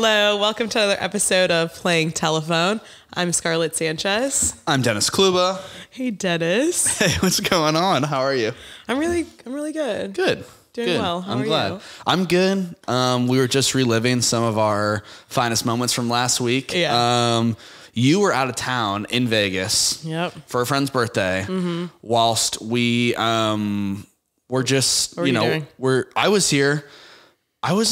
Hello, welcome to another episode of Playing Telephone. I'm Scarlett Sanchez. I'm Dennis Kluba. Hey, Dennis. Hey, what's going on? How are you? I'm really good. Good. Doing Good. well. How I'm are glad. you? I'm good. We were just reliving some of our finest moments from last week. Yeah. You were out of town in Vegas. Yep. For a friend's birthday. Mm-hmm. Whilst we were just, What were you doing? I was here. I was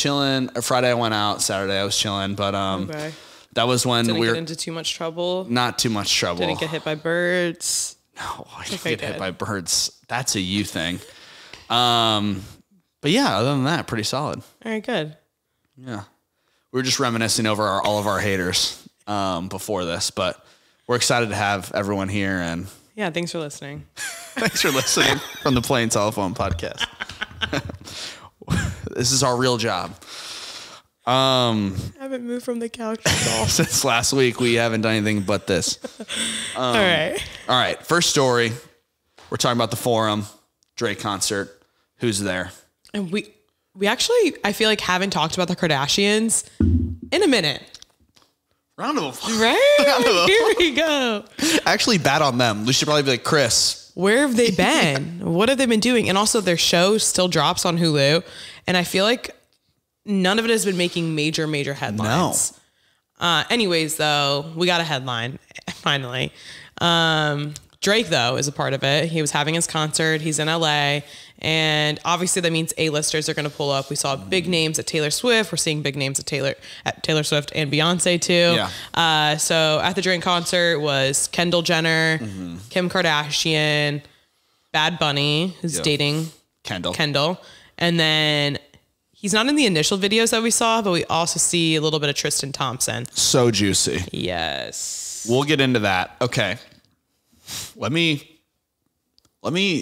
chilling. Friday I went out. Saturday I was chilling. But Okay. that was when Didn't we were get into too much trouble. not too much trouble. Didn't get hit by birds. No, I didn't Okay, get hit good. by birds. That's a you thing. But yeah, other than that, pretty solid. All right, good. Yeah. We were just reminiscing over all of our haters before this, but we're excited to have everyone here, and Yeah, thanks for listening. thanks for listening from the Playing Telephone podcast. This is our real job. I haven't moved from the couch at all. Since last week, we haven't done anything but this. All right. All right, first story. We're talking about the Forum, Drake concert. Who's there? And we actually, I feel like, haven't talked about the Kardashians in a minute. Round of applause. Right? Here we go. Actually, bad on them. We should probably be like, Chris. Where have they been? What have they been doing? And also their show still drops on Hulu. And I feel like none of it has been making major headlines. No. Anyways, though, we got a headline finally. Drake, though, is a part of it. He was having his concert. He's in LA. And obviously that means A-listers are going to pull up. We saw big names at Taylor Swift. We're seeing big names at Taylor Swift and Beyoncé too. Yeah. So at the Drake concert was Kendall Jenner, Kim Kardashian, Bad Bunny, who's dating Kendall. And then he's not in the initial videos that we saw, but we also see a little bit of Tristan Thompson. So juicy. Yes. We'll get into that. Okay. Let me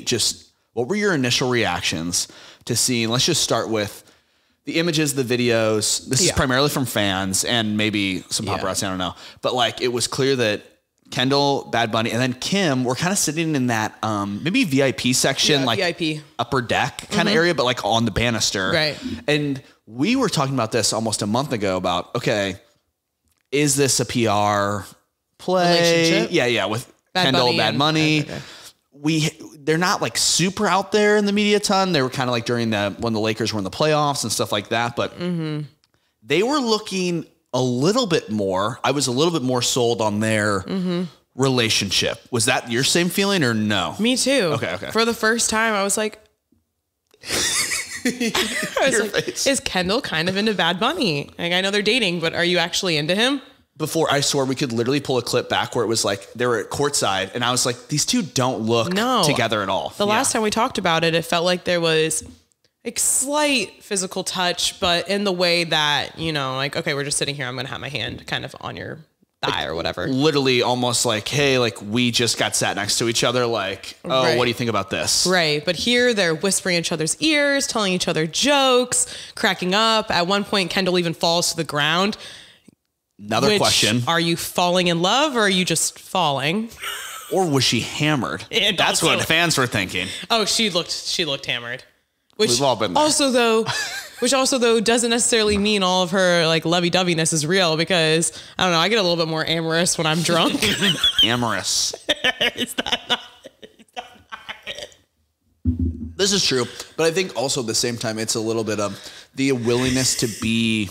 just, what were your initial reactions to seeing, let's just start with the images, the videos. This is primarily from fans and maybe some paparazzi, I don't know. But like, it was clear that Kendall, Bad Bunny, and then Kim were kind of sitting in that maybe VIP section, like VIP. upper deck kind of area, but like on the banister. Right. And we were talking about this almost a month ago about, okay, is this a PR play? Relationship? Yeah, with Kendall, Bad Bunny. They're not like super out there in the media ton. They were kind of like during when the Lakers were in the playoffs and stuff like that. But they were looking a little bit more. I was a little bit more sold on their relationship. Was that your same feeling or no? Me too. Okay. For the first time, I was like, is Kendall kind of into Bad Bunny? Like, I know they're dating, but are you actually into him? Before, I swear we could literally pull a clip back where it was like they were at courtside, and I was like, these two don't look together at all. The last time we talked about it, it felt like there was like slight physical touch, but in the way that, like, okay, we're just sitting here, I'm going to have my hand kind of on your thigh or whatever. Literally almost like, hey, like we just got sat next to each other. Like, oh, Right. What do you think about this? Right. But here they're whispering in each other's ears, telling each other jokes, cracking up. At one point, Kendall even falls to the ground. Another question. Are you falling in love or are you just falling? Or was she hammered? That's also, what fans were thinking. Oh, she looked hammered. We've all been there. Also though doesn't necessarily mean all of her like lovey-doveyness is real, because I don't know, I get a little bit more amorous when I'm drunk. Amorous. Is that not it? This is true. But I think also at the same time, it's a little bit of the willingness to be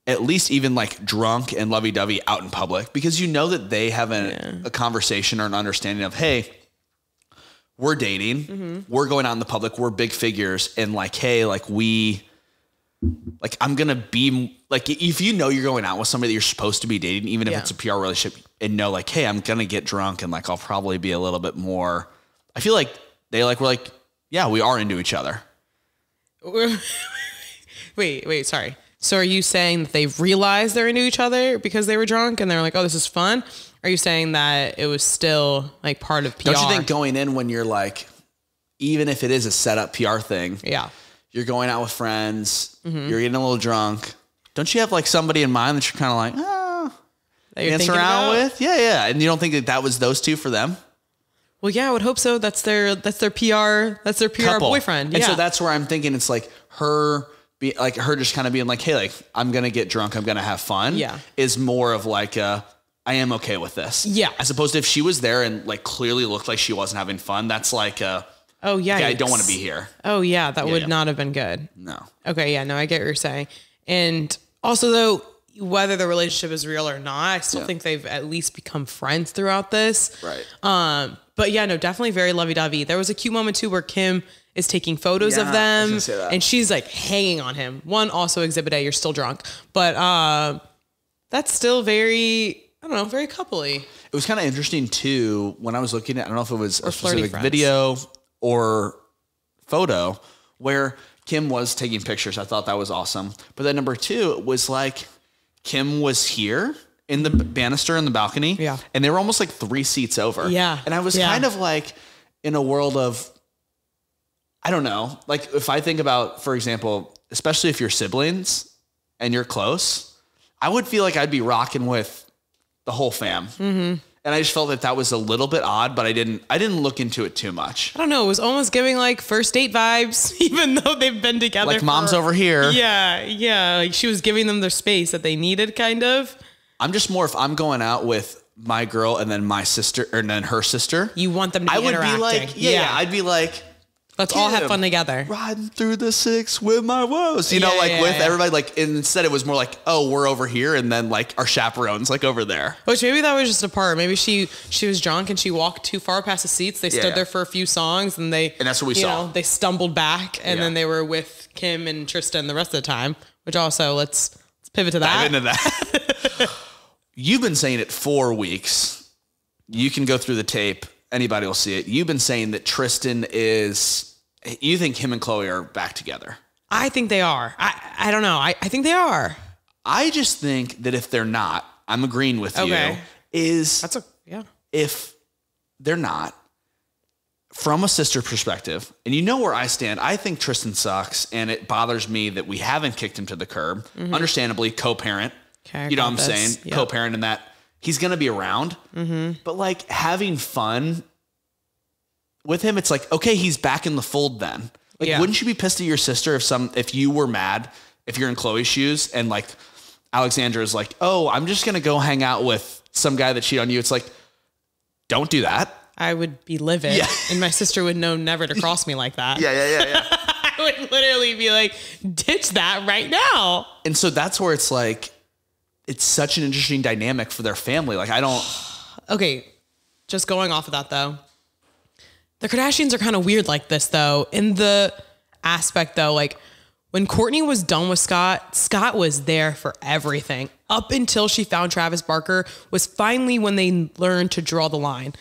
at least even like drunk and lovey-dovey out in public, because you know that they have a conversation or an understanding of, hey, we're dating, we're going out in the public, we're big figures, and like, hey, like I'm gonna be like, if you know you're going out with somebody that you're supposed to be dating, even if it's a PR relationship, and know like, hey, I'm gonna get drunk and like I'll probably be a little bit more. I feel like we're like, yeah, we are into each other. Wait, sorry. So are you saying that they realized they're into each other because they were drunk and they're like, oh, this is fun? Are you saying that it was still like part of PR? Don't you think going in when you're like, even if it is a setup PR thing, you're going out with friends, you're getting a little drunk. Don't you have like somebody in mind that you're kind of like, dance around with? Yeah. And you don't think that was those two for them? Well, yeah, I would hope so. That's their PR. That's their PR couple. Boyfriend. And yeah. so that's where I'm thinking it's like her like her just kind of being like, hey, like I'm going to get drunk. I'm going to have fun. Yeah. Is more of like I am okay with this. Yeah. As opposed to if she was there and like clearly looked like she wasn't having fun. That's like, oh yeah. I don't want to be here. Oh yeah. That would not have been good. No. Okay. Yeah. No, I get what you're saying. And also though, whether the relationship is real or not, I still think they've at least become friends throughout this. Right. But yeah, no, definitely very lovey-dovey. There was a cute moment too where Kim is taking photos of them and she's like hanging on him. One, also Exhibit A, you're still drunk. But that's still very, I don't know, very coupley. It was kind of interesting too when I was looking at, I don't know if it was a specific video or photo where Kim was taking pictures. I thought that was awesome. But then number two, it was like Kim was here in the banister in the balcony. Yeah. And they were almost like 3 seats over. Yeah. And I was kind of like in a world of, I don't know, like if I think about, for example, especially if you're siblings and you're close, I would feel like I'd be rocking with the whole fam. Mm-hmm. And I just felt that that was a little bit odd, but I didn't look into it too much. I don't know. It was almost giving like first date vibes, even though they've been together. Like mom's over here. Yeah. Yeah. Like she was giving them their space that they needed kind of. I'm just more if I'm going out with my girl and then my sister or then her sister. You want them to be interacting. I would be like, yeah, I'd be like, let's all have fun together. Riding through the 6 with my woes. You know, like with everybody, like instead it was more like, oh, we're over here. And then like our chaperone's like over there. Which maybe that was just a part. Maybe she was drunk and she walked too far past the seats. They stood there for a few songs and that's what we saw. They stumbled back and then they were with Kim and Tristan the rest of the time, which also let's pivot to that. Dive into that. You've been saying it 4 weeks. You can go through the tape. Anybody will see it. You've been saying that Tristan you think him and Chloe are back together. I think they are. I don't know. I think they are. I just think that if they're not, I'm agreeing with you, if they're not, from a sister perspective, and you know where I stand, I think Tristan sucks, and it bothers me that we haven't kicked him to the curb. Mm-hmm. Understandably, co-parent. Okay, you know what I'm saying? Yep. Co-parent in that he's going to be around. Mm-hmm. But like having fun with him, it's like, okay, he's back in the fold then. Like, wouldn't you be pissed at your sister if you were mad, if you're in Chloe's shoes and like Alexandra is like, oh, I'm just going to go hang out with some guy that cheated on you. It's like, don't do that. I would be livid and my sister would know never to cross me like that. Yeah. I would literally be like, ditch that right now. And so that's where it's like, it's such an interesting dynamic for their family. Like Okay. Just going off of that though. The Kardashians are kind of weird like this though. In the aspect though, like when Kourtney was done with Scott was there for everything. Up until she found Travis Barker was finally when they learned to draw the line.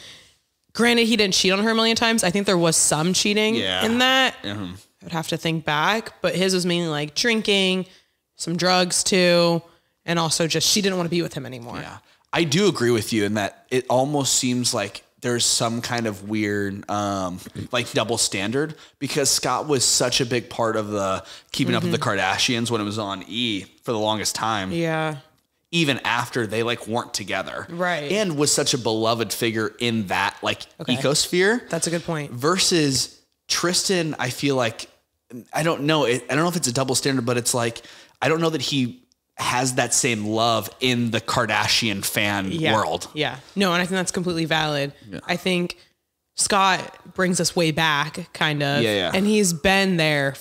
Granted, he didn't cheat on her a million times. I think there was some cheating in that. Mm-hmm. I would have to think back, but his was mainly like drinking, some drugs too. And also just, she didn't want to be with him anymore. Yeah. I do agree with you in that it almost seems like there's some kind of weird, like double standard because Scott was such a big part of the keeping up with the Kardashians when it was on E for the longest time. Yeah. Even after they like weren't together. Right. And was such a beloved figure in that like ecosphere. That's a good point. Versus Tristan, I feel like, I don't know if it's a double standard, but it's like, I don't know that he has that same love in the Kardashian fan world. Yeah. No, and I think that's completely valid. Yeah. I think Scott brings us way back kind of. Yeah. And he's been there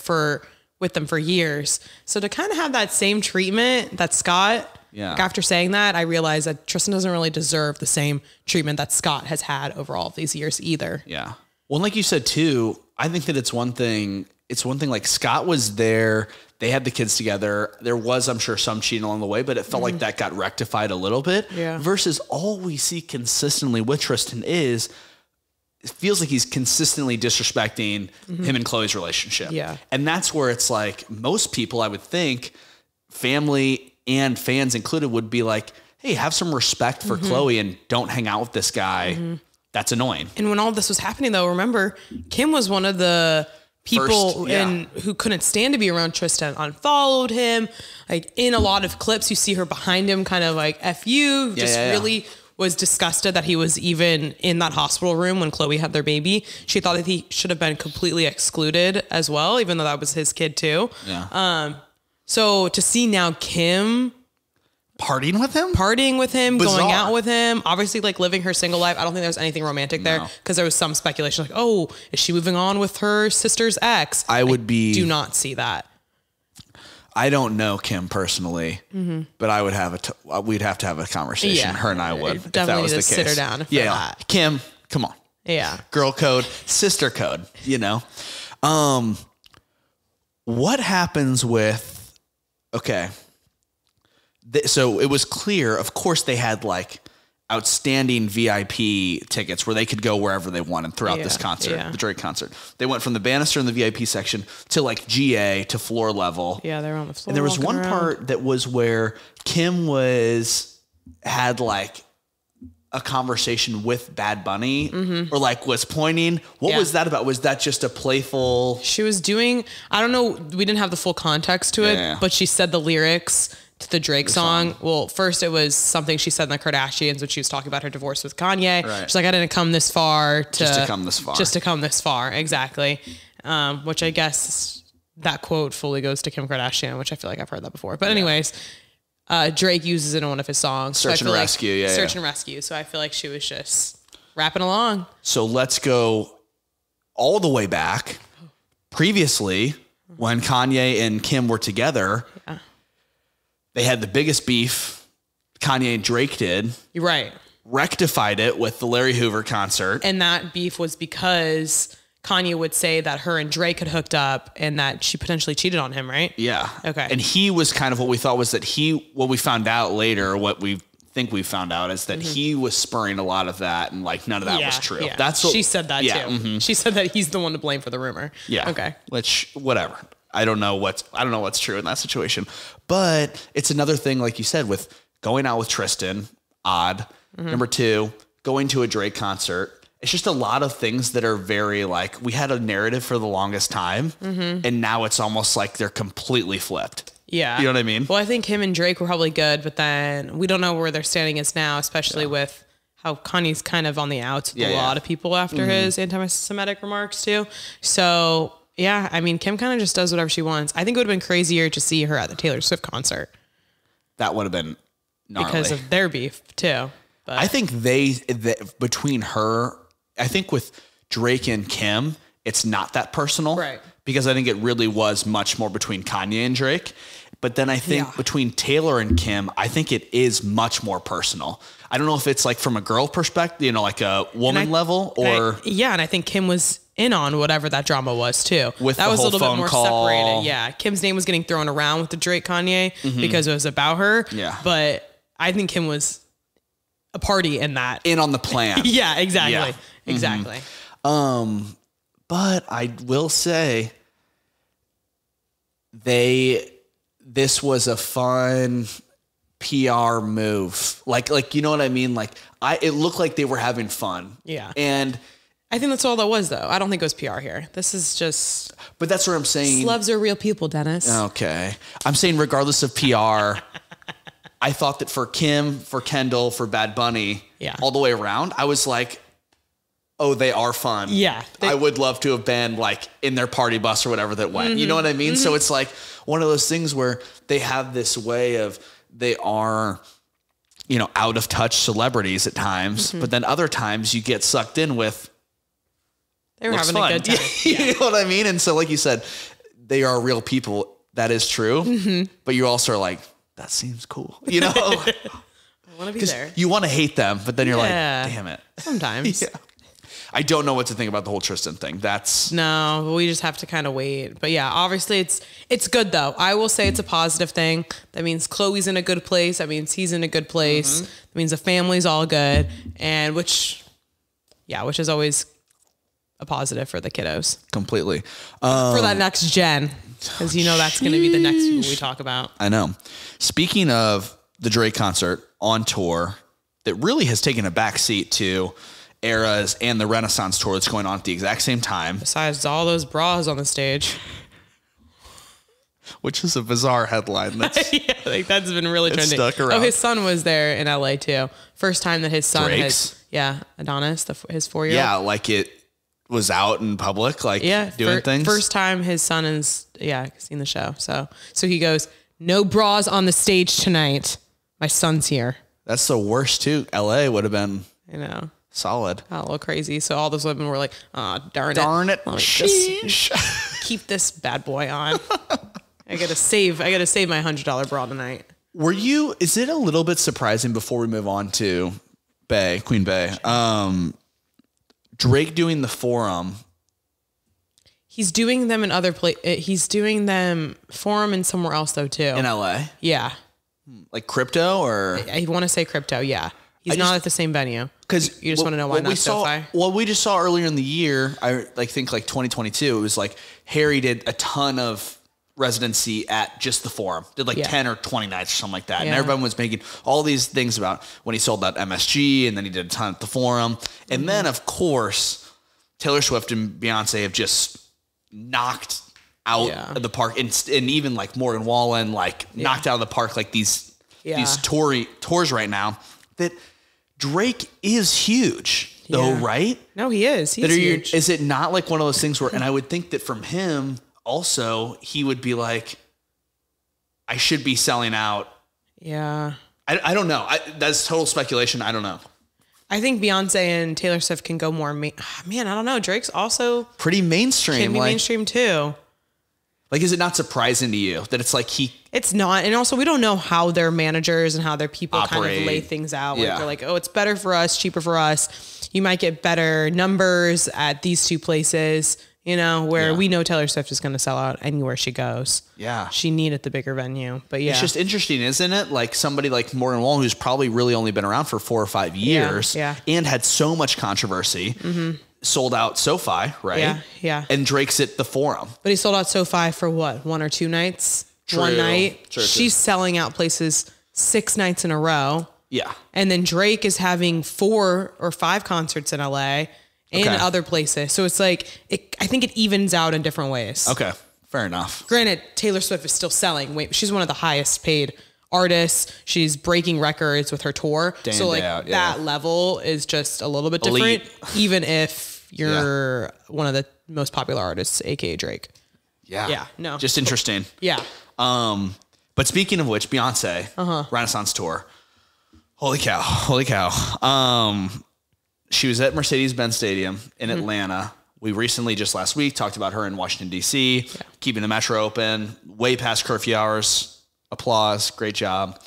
with them for years. So to kind of have that same treatment that Scott, like after saying that, I realized that Tristan doesn't really deserve the same treatment that Scott has had over all of these years either. Yeah. Well, like you said too, I think that it's one thing like Scott was there. They had the kids together. There was, I'm sure, some cheating along the way, but it felt like that got rectified a little bit. Yeah. Versus all we see consistently with Tristan it feels like he's consistently disrespecting him and Chloe's relationship. Yeah. And that's where it's like most people, I would think, family and fans included, would be like, hey, have some respect for Chloe and don't hang out with this guy. That's annoying. And when all this was happening, though, remember, Kim was one of the people who couldn't stand to be around Tristan, unfollowed him. Like in a lot of clips, you see her behind him kind of like F you, really was disgusted that he was even in that hospital room when Chloe had their baby. She thought that he should have been completely excluded as well, even though that was his kid too. Yeah. So to see now Kim partying with him, Bizarre. Going out with him, obviously like living her single life. I don't think there's anything romantic there because there was some speculation like, oh, is she moving on with her sister's ex? I do not see that. I don't know Kim personally, but I would have we'd have to have a conversation. Yeah, her and I would. Definitely if that was the case. Sit her down. For that. Kim, come on. Yeah. Girl code, sister code, you know? What happens with, okay. So it was clear, of course they had like outstanding VIP tickets where they could go wherever they wanted throughout this concert, the Drake concert. They went from the banister in the VIP section to like GA to floor level. Yeah, they were on the floor. And there was one part that was where Kim had like a conversation with Bad Bunny or like was pointing. What was that about? Was that just a playful? She was doing, I don't know. We didn't have the full context to it, but she said the lyrics to the Drake song. Well, first it was something she said in the Kardashians when she was talking about her divorce with Kanye. Right. She's like, I didn't come this far just to come this far. Just to come this far. Exactly. Which I guess that quote fully goes to Kim Kardashian, which I feel like I've heard that before. But anyways, Drake uses it in one of his songs. Search and Rescue. Search and Rescue. So I feel like she was just rapping along. So let's go all the way back. Previously, when Kanye and Kim were together, they had the biggest beef Kanye and Drake did. You're right. Rectified it with the Larry Hoover concert. And that beef was because Kanye would say that her and Drake had hooked up and that she potentially cheated on him, right? Yeah. Okay. And he was kind of what we thought was that what we found out later, what we think we found out is that he was spurring a lot of that and like none of that was true. Yeah. That's what she said that too. She said that he's the one to blame for the rumor. Yeah. Okay. Which, whatever. I don't know what's true in that situation, but it's another thing, like you said, with going out with Tristan, odd. Number two, going to a Drake concert. It's just a lot of things that are very like, we had a narrative for the longest time and now it's almost like they're completely flipped. Yeah. You know what I mean? Well, I think him and Drake were probably good, but then we don't know where their standing is now, especially with how Kanye's kind of on the outs with a lot of people after his anti-Semitic remarks too. So yeah, I mean, Kim kind of just does whatever she wants. I think it would have been crazier to see her at the Taylor Swift concert. That would have been gnarly. Because of their beef too. But I think between her, I think with Drake and Kim, it's not that personal. Right. Because I think it really was much more between Kanye and Drake. But then I think between Taylor and Kim, I think it is much more personal. I don't know if it's like from a girl perspective, like a woman level or. And I think Kim was in on whatever that drama was too. With that the was whole a little bit more call. Separated. Yeah. Kim's name was getting thrown around with the Drake Kanye because it was about her. Yeah. But I think Kim was a party in that. In on the plan. Yeah, exactly. Yeah. Exactly. But I will say this was a fun PR move. Like, you know what I mean? Like it looked like they were having fun. Yeah. And I think that's all that was though. I don't think it was PR here. This is just. But that's what I'm saying. Celebs are real people, Dennis. Okay. I'm saying regardless of PR, I thought that for Kim, for Kendall, for Bad Bunny, all the way around, I was like, oh, they are fun. Yeah. I would love to have been like in their party bus or whatever that went. You know what I mean? So it's like one of those things where they have this way of they are, out of touch celebrities at times, but then other times you get sucked in with. They were having a good time. You know what I mean? And so like you said, they are real people. That is true. But you also are like, that seems cool. I want to be there. You want to hate them, but then you're like, damn it. Sometimes. I don't know what to think about the whole Tristan thing. No, we just have to kind of wait. But yeah, obviously it's good though. I will say it's a positive thing. That means Chloe's in a good place. That means he's in a good place. That means the family's all good. And which is always a positive for the kiddos. Completely. For that next gen. Because that's going to be the next people we talk about. I know. Speaking of the Drake concert on tour, that really has taken a backseat to Eras and the Renaissance tour that's going on at the exact same time. Besides all those bras on the stage. Which is a bizarre headline. That's that's been really trending. Stuck around. Oh, his son was there in LA too. First time that his son Adonis, his 4-year-old. Yeah, like it was out in public, doing things. First time his son has seen the show. So he goes, no bras on the stage tonight. My son's here. That's the worst too. LA would have been, solid. Got a little crazy. So all those women were like, oh, darn it. Let me just keep this bad boy on. I gotta save my $100 bra tonight. Is it a little bit surprising before we move on to Queen Bey, Drake doing the Forum? He's doing them in other places. He's doing them Forum and somewhere else though too. In LA? Yeah. Like Crypto or? I want to say Crypto. Yeah. He's not at the same venue. Because you just want to know why not SoFi? Well, we just saw earlier in the year, I think 2022, it was like Harry did a ton of residency at just the Forum, did 10 or 20 nights or something like that. And everyone was making all these things about when he sold out MSG and then he did a ton at the Forum. And then of course, Taylor Swift and Beyonce have just knocked out of the park and even like Morgan Wallen, knocked out of the park, like these tours right now that Drake is huge though, right? No, he is. He's huge. Is it not like one of those things where, and I would think that from him, also, he would be like, I should be selling out. Yeah. I don't know. That's total speculation. I don't know. I think Beyonce and Taylor Swift can go more. Man, I don't know. Drake's also pretty mainstream. Can be mainstream too. Like, is it not surprising to you that it's like It's not. And also, we don't know how their managers and how their people kind of lay things out. Like, they're like, oh, it's better for us, cheaper for us. You might get better numbers at these two places. Where we know Taylor Swift is going to sell out anywhere she goes. Yeah. She needed the bigger venue. But yeah. It's just interesting, isn't it? Like somebody like Morgan Wallen, who's probably really only been around for 4 or 5 years and had so much controversy, sold out SoFi, right? Yeah, yeah. And Drake's at the Forum. But he sold out SoFi for what? 1 or 2 nights? True. One night? She's selling out places 6 nights in a row. Yeah. And then Drake is having 4 or 5 concerts in LA. And other places. So it's like, I think it evens out in different ways. Okay. Fair enough. Granted, Taylor Swift is still selling. She's one of the highest paid artists. She's breaking records with her tour. That level is just a little bit different, even if you're one of the most popular artists, aka Drake. Yeah. Yeah. No. Just interesting. Yeah. But speaking of which, Beyonce, Renaissance Tour. Holy cow. She was at Mercedes-Benz Stadium in Atlanta. We recently, just last week, talked about her in Washington, D.C., keeping the metro open, way past curfew hours. Applause. Great job.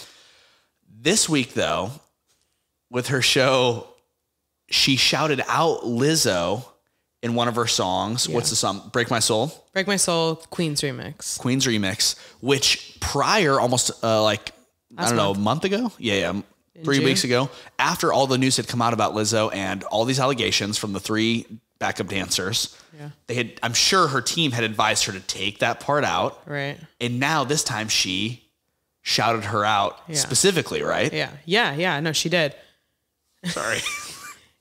This week, though, with her show, she shouted out Lizzo in one of her songs. What's the song? Break My Soul? Break My Soul, Queen's Remix. Queen's Remix, which prior, almost a month ago? Yeah. 3 weeks ago, after all the news had come out about Lizzo and all these allegations from the 3 backup dancers, I'm sure her team had advised her to take that part out. Right. And now this time she shouted her out specifically, right? Yeah. Yeah. No, she did. Sorry.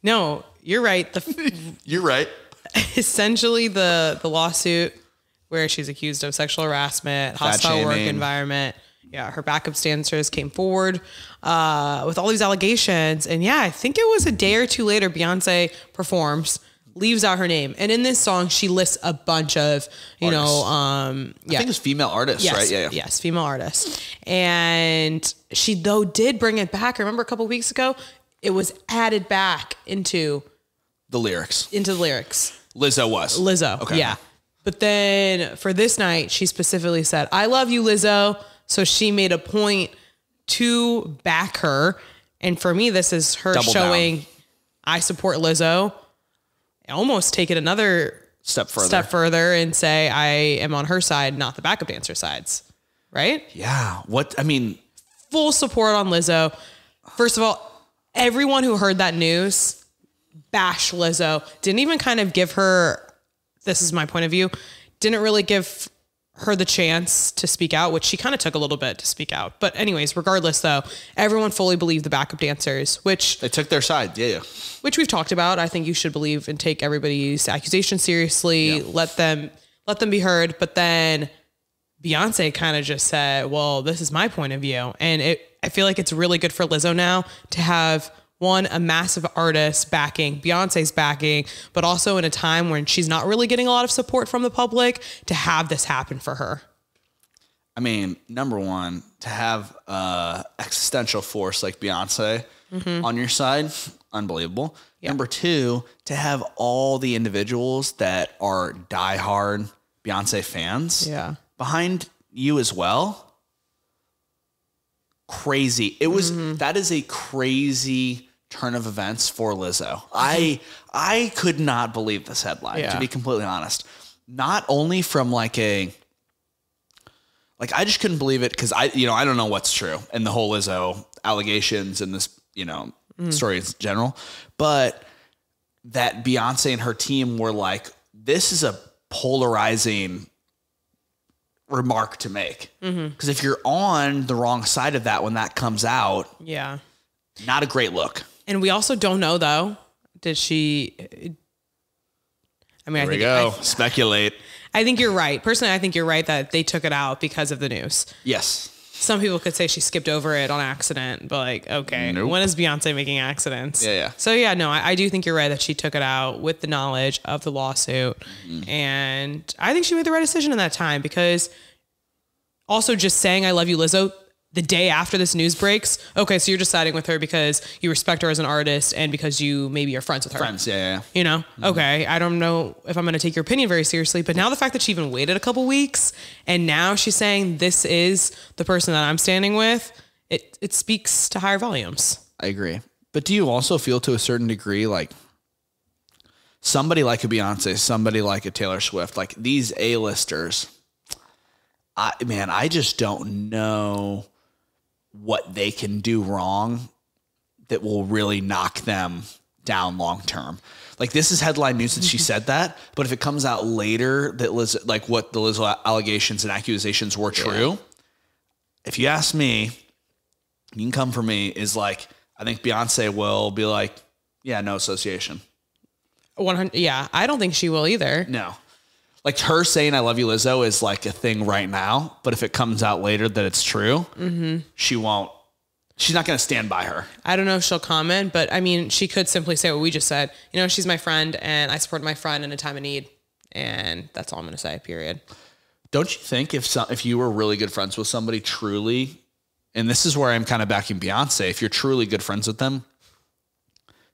No, you're right. You're right. Essentially the lawsuit where she's accused of sexual harassment, hostile work environment. Yeah, her backup dancers came forward with all these allegations. And I think it was a day or 2 later, Beyonce performs, leaves out her name. And in this song, she lists a bunch of, I think it's female artists, right? Yeah. Yes, female artists. And she, though, did bring it back. I remember a couple of weeks ago, it was added back into the lyrics. Lizzo was. Okay. Yeah. But then for this night, she specifically said, I love you, Lizzo. So she made a point to back her. And for me, this is her showing I support Lizzo. Almost take it another step further and say I am on her side, not the backup dancer sides. Right? Yeah. Full support on Lizzo. First of all, everyone who heard that news bashed Lizzo. Didn't even kind of give her, this is my point of view, didn't really give her the chance to speak out, which she kind of took a little bit to speak out. But anyways, regardless though, everyone fully believed the backup dancers, which they took their side. Yeah. Which we've talked about. I think you should believe and take everybody's accusation seriously. Let them be heard. But then Beyonce kind of just said, well, this is my point of view. And I feel like it's really good for Lizzo now to have a massive artist backing, Beyonce's backing, but also in a time when she's not really getting a lot of support from the public, to have this happen for her. I mean, number one, to have existential force like Beyonce on your side, unbelievable. Yeah. Number two, to have all the individuals that are diehard Beyonce fans behind you as well. Crazy. It was, that is a crazy turn of events for Lizzo. I could not believe this headline, to be completely honest. Not only from like I just couldn't believe it because I don't know what's true and the whole Lizzo allegations and this, story in general, but that Beyonce and her team were like, this is a polarizing remark to make. Because if you're on the wrong side of that when that comes out, not a great look. And we also don't know though, did she? I mean, Speculate. I think you're right. Personally, I think you're right that they took it out because of the news. Yes. Some people could say she skipped over it on accident, but like, okay, when is Beyonce making accidents? Yeah. So no, I do think you're right that she took it out with the knowledge of the lawsuit. And I think she made the right decision in that time because also just saying, I love you, Lizzo, the day after this news breaks. Okay. So you're just siding with her because you respect her as an artist and because you maybe are friends with her. Friends. Yeah. Okay. I don't know if I'm going to take your opinion very seriously, but now the fact that she even waited a couple weeks and now she's saying this is the person that I'm standing with, it speaks to higher volumes. I agree. But do you also feel to a certain degree, like somebody like a Beyonce, somebody like a Taylor Swift, like these A-listers, I just don't know what they can do wrong that will really knock them down long term. Like this is headline news that she said that, but if it comes out later that Liz, like what the Lizzo allegations and accusations were true, if you ask me, you can come for me, is like, I think Beyonce will be like, yeah, no association. 100. Yeah. I don't think she will either. No. Like her saying, I love you, Lizzo is like a thing right now. But if it comes out later that it's true, she won't, she's not going to stand by her. I don't know if she'll comment, but I mean, she could simply say what we just said. She's my friend and I support my friend in a time of need. And that's all I'm going to say, period. Don't you think if you were really good friends with somebody truly, and this is where I'm kind of backing Beyonce, if you're truly good friends with them,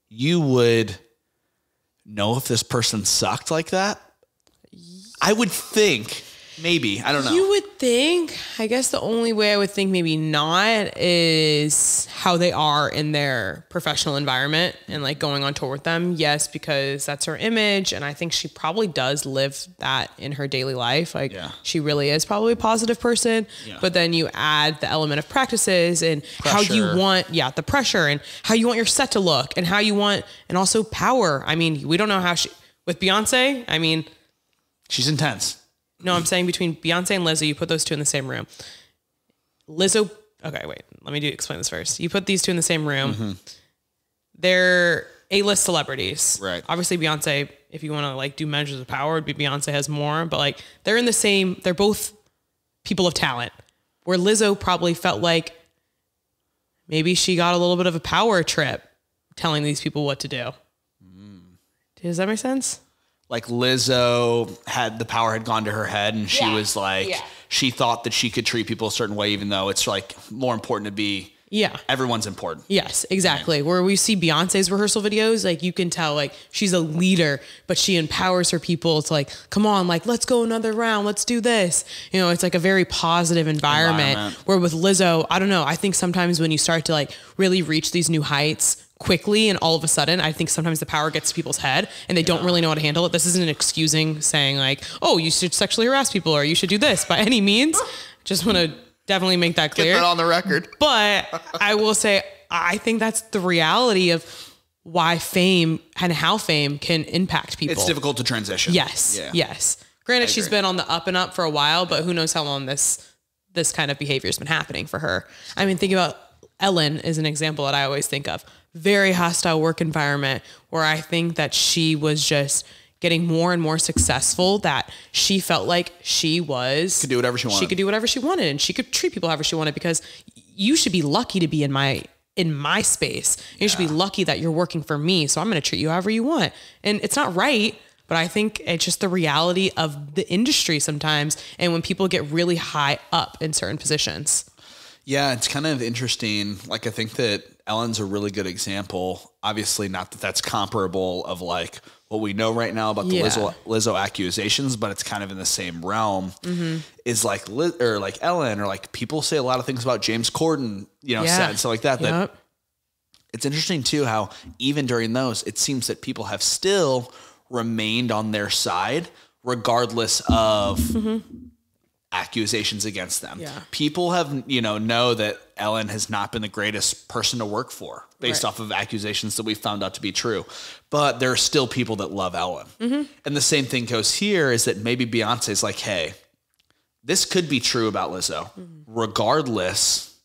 you would know if this person sucked like that? I would think maybe, I don't know. You would think, I guess the only way I would think maybe not is how they are in their professional environment and like going on tour with them. Yes, because that's her image. And I think she probably does live that in her daily life. Like she really is probably a positive person, but then you add the element of practices and how you want, the pressure and how you want your set to look and how you want, and also power. I mean, we don't know how with Beyonce, I mean, she's intense. No, I'm saying between Beyonce and Lizzo, you put those two in the same room. Lizzo, okay, wait, let me explain this first. You put these two in the same room. They're A-list celebrities. Right. Obviously Beyonce, if you want to like do measures of power, it'd be Beyonce has more, but like they're in the same, they're both people of talent. Where Lizzo probably felt like maybe she got a little bit of a power trip telling these people what to do. Does that make sense? Like Lizzo had the power had gone to her head and she was like, she thought that she could treat people a certain way, even though it's like more important to be, everyone's important. Yes, exactly. Right. Where we see Beyonce's rehearsal videos, like you can tell like she's a leader, but she empowers her people to like, come on, like, let's go another round. Let's do this. It's like a very positive environment. Where with Lizzo, I don't know. I think sometimes when you start to like really reach these new heights quickly and all of a sudden, I think sometimes the power gets to people's head and they don't really know how to handle it. This isn't an excusing saying like, oh, you should sexually harass people or you should do this by any means. Just want to definitely make that clear. Get that on the record. But I will say, I think that's the reality of why fame and how fame can impact people. It's difficult to transition. Yes. Yeah. Yes. Granted, she's been on the up and up for a while, but who knows how long this kind of behavior has been happening for her. I mean, think about Ellen is an example that I always think of. Very hostile work environment where I think that she was just getting more and more successful, that she felt like she could do whatever she wanted. She could do whatever she wanted and she could treat people however she wanted, because you should be lucky to be in my space. You should be lucky that you're working for me. So I'm going to treat you however you want. And it's not right, but I think it's just the reality of the industry sometimes. And when people get really high up in certain positions. Yeah, it's kind of interesting. Like, I think that Ellen's a really good example. Obviously, not that that's comparable of like what we know right now about the Lizzo accusations, but it's kind of in the same realm. Is like or like Ellen, or like people say a lot of things about James Corden, you know, said and stuff like that. That it's interesting too how even during those, it seems that people have still remained on their side, regardless of accusations against them. Yeah. People have, know that Ellen has not been the greatest person to work for based off of accusations that we found out to be true. But there are still people that love Ellen. And the same thing goes here, is that maybe Beyonce's like, hey, this could be true about Lizzo. Regardless,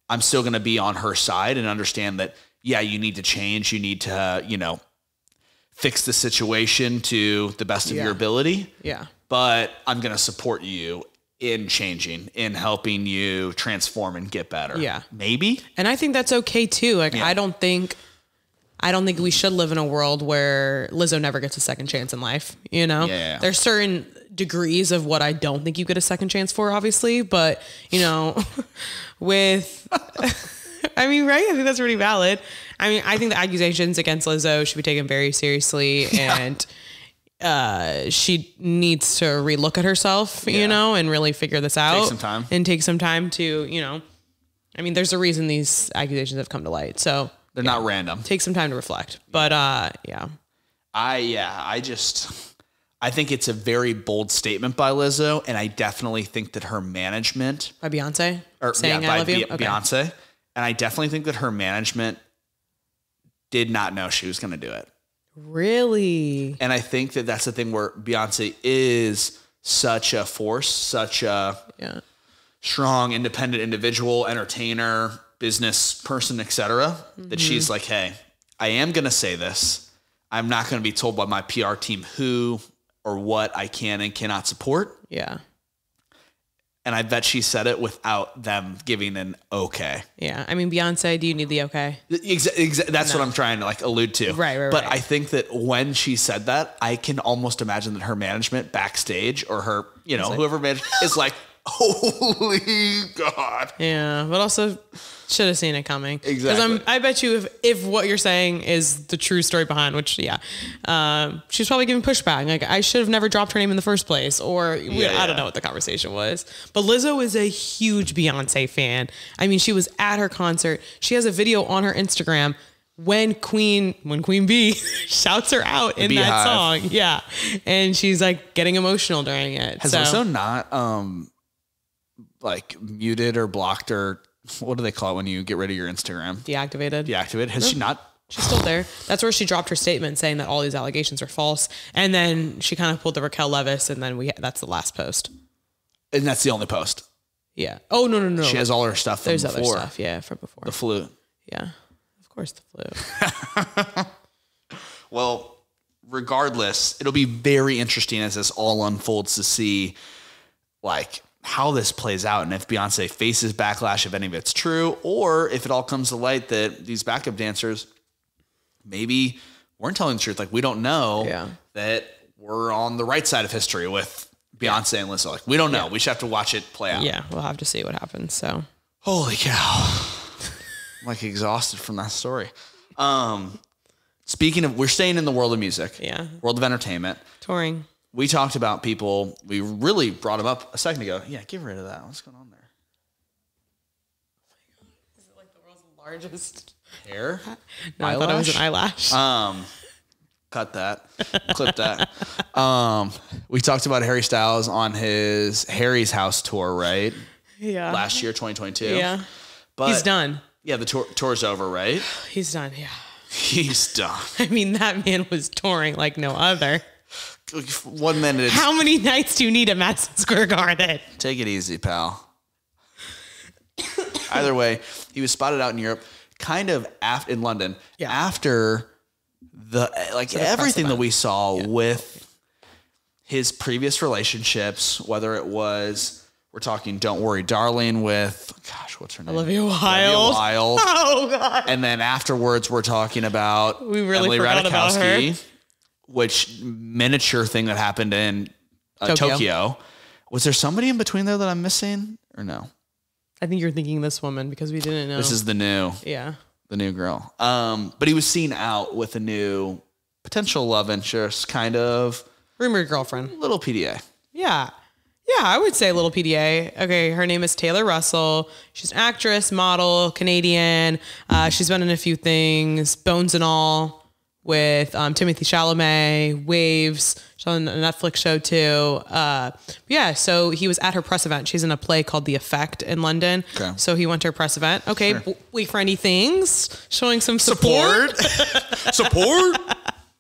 I'm still going to be on her side and understand that, yeah, you need to change. You need to, fix the situation to the best of your ability. Yeah. But I'm going to support you in changing, in helping you transform and get better. Yeah. Maybe. And I think that's okay too. Like, I don't think we should live in a world where Lizzo never gets a second chance in life. Yeah. There's certain degrees of what I don't think you get a second chance for, obviously, but with, I mean, right. I think that's pretty valid. I mean, I think the accusations against Lizzo should be taken very seriously, and she needs to relook at herself, and really figure this out. Take some time to, I mean, there's a reason these accusations have come to light. So they're not random. Take some time to reflect. But I think it's a very bold statement by Lizzo, and I definitely think that her management by Beyonce saying I love you. Beyonce, and I definitely think that her management did not know she was going to do it. Really? And I think that that's the thing where Beyonce is such a force, such a strong, independent individual, entertainer, business person, etc. That she's like, hey, I am going to say this. I'm not going to be told by my PR team who or what I can and cannot support. Yeah. And I bet she said it without them giving an okay. Yeah. I mean, Beyonce, do you need the okay? That's what I'm trying to like allude to. Right. But I think that when she said that, I can almost imagine that her management backstage, or her, whoever managed, is like, holy God. Yeah. But also should have seen it coming. Exactly. Because I bet you if what you're saying is the true story behind, which, she's probably giving pushback. Like, I should have never dropped her name in the first place, or I don't know what the conversation was. But Lizzo is a huge Beyonce fan. I mean, she was at her concert. She has a video on her Instagram when Queen Bee shouts her out in that song. Yeah. And she's like getting emotional during it. Has Lizzo not, like muted or blocked, or what do they call it when you get rid of your Instagram? Deactivated. Has she not? She's still there. That's where she dropped her statement saying that all these allegations are false. And then she kind of pulled the Raquel Leviss, and then that's the last post. And that's the only post. Yeah. Oh, no. She has all her stuff from There's before. Other stuff, yeah, from before. The flute. Yeah. Of course, the flute. Well, regardless, it'll be very interesting as this all unfolds to see, like, how this plays out, and if Beyonce faces backlash, if any of it's true, or if it all comes to light that these backup dancers maybe weren't telling the truth. Like, we don't know that we're on the right side of history with Beyonce and Lizzo. Like, we don't know. We just have to watch it play out. Yeah, we'll have to see what happens. So, holy cow. I'm like exhausted from that story. Speaking of, we're staying in the world of music. Yeah. World of entertainment. Touring. We talked about people. We really brought them up a second ago. Yeah, get rid of that. What's going on there? Is it like the world's largest hair? No, eyelash? I thought it was an eyelash. Cut that. Clip that. We talked about Harry Styles on his Harry's House tour, right? Yeah. Last year, 2022. Yeah. But he's done. Yeah, the tour's over, right? He's done. Yeah. He's done. I mean, that man was touring like no other. 1 minute. How many nights do you need at Madison Square Garden? Take it easy, pal. Either way, he was spotted out in Europe, kind of in London, after everything that we saw with his previous relationships, whether it was, we're talking Don't Worry Darling with, gosh, what's her name? Olivia Wilde. Oh, God. And then afterwards, we're talking about Emily Ratajkowski. which miniature thing that happened in Tokyo. Was there somebody in between there that I'm missing or no? I think you're thinking this woman because we didn't know. This is the new girl. But he was seen out with a new potential love interest, kind of rumored girlfriend, little PDA. Yeah, I would say little PDA. Okay, her name is Taylor Russell. She's an actress, model, Canadian. She's been in a few things, Bones and All, with Timothée Chalamet, Waves. She's on a Netflix show too. So he was at her press event. She's in a play called The Effect in London. Okay. So he went to her press event. Okay, sure. Wait for anything. Showing some support. Support.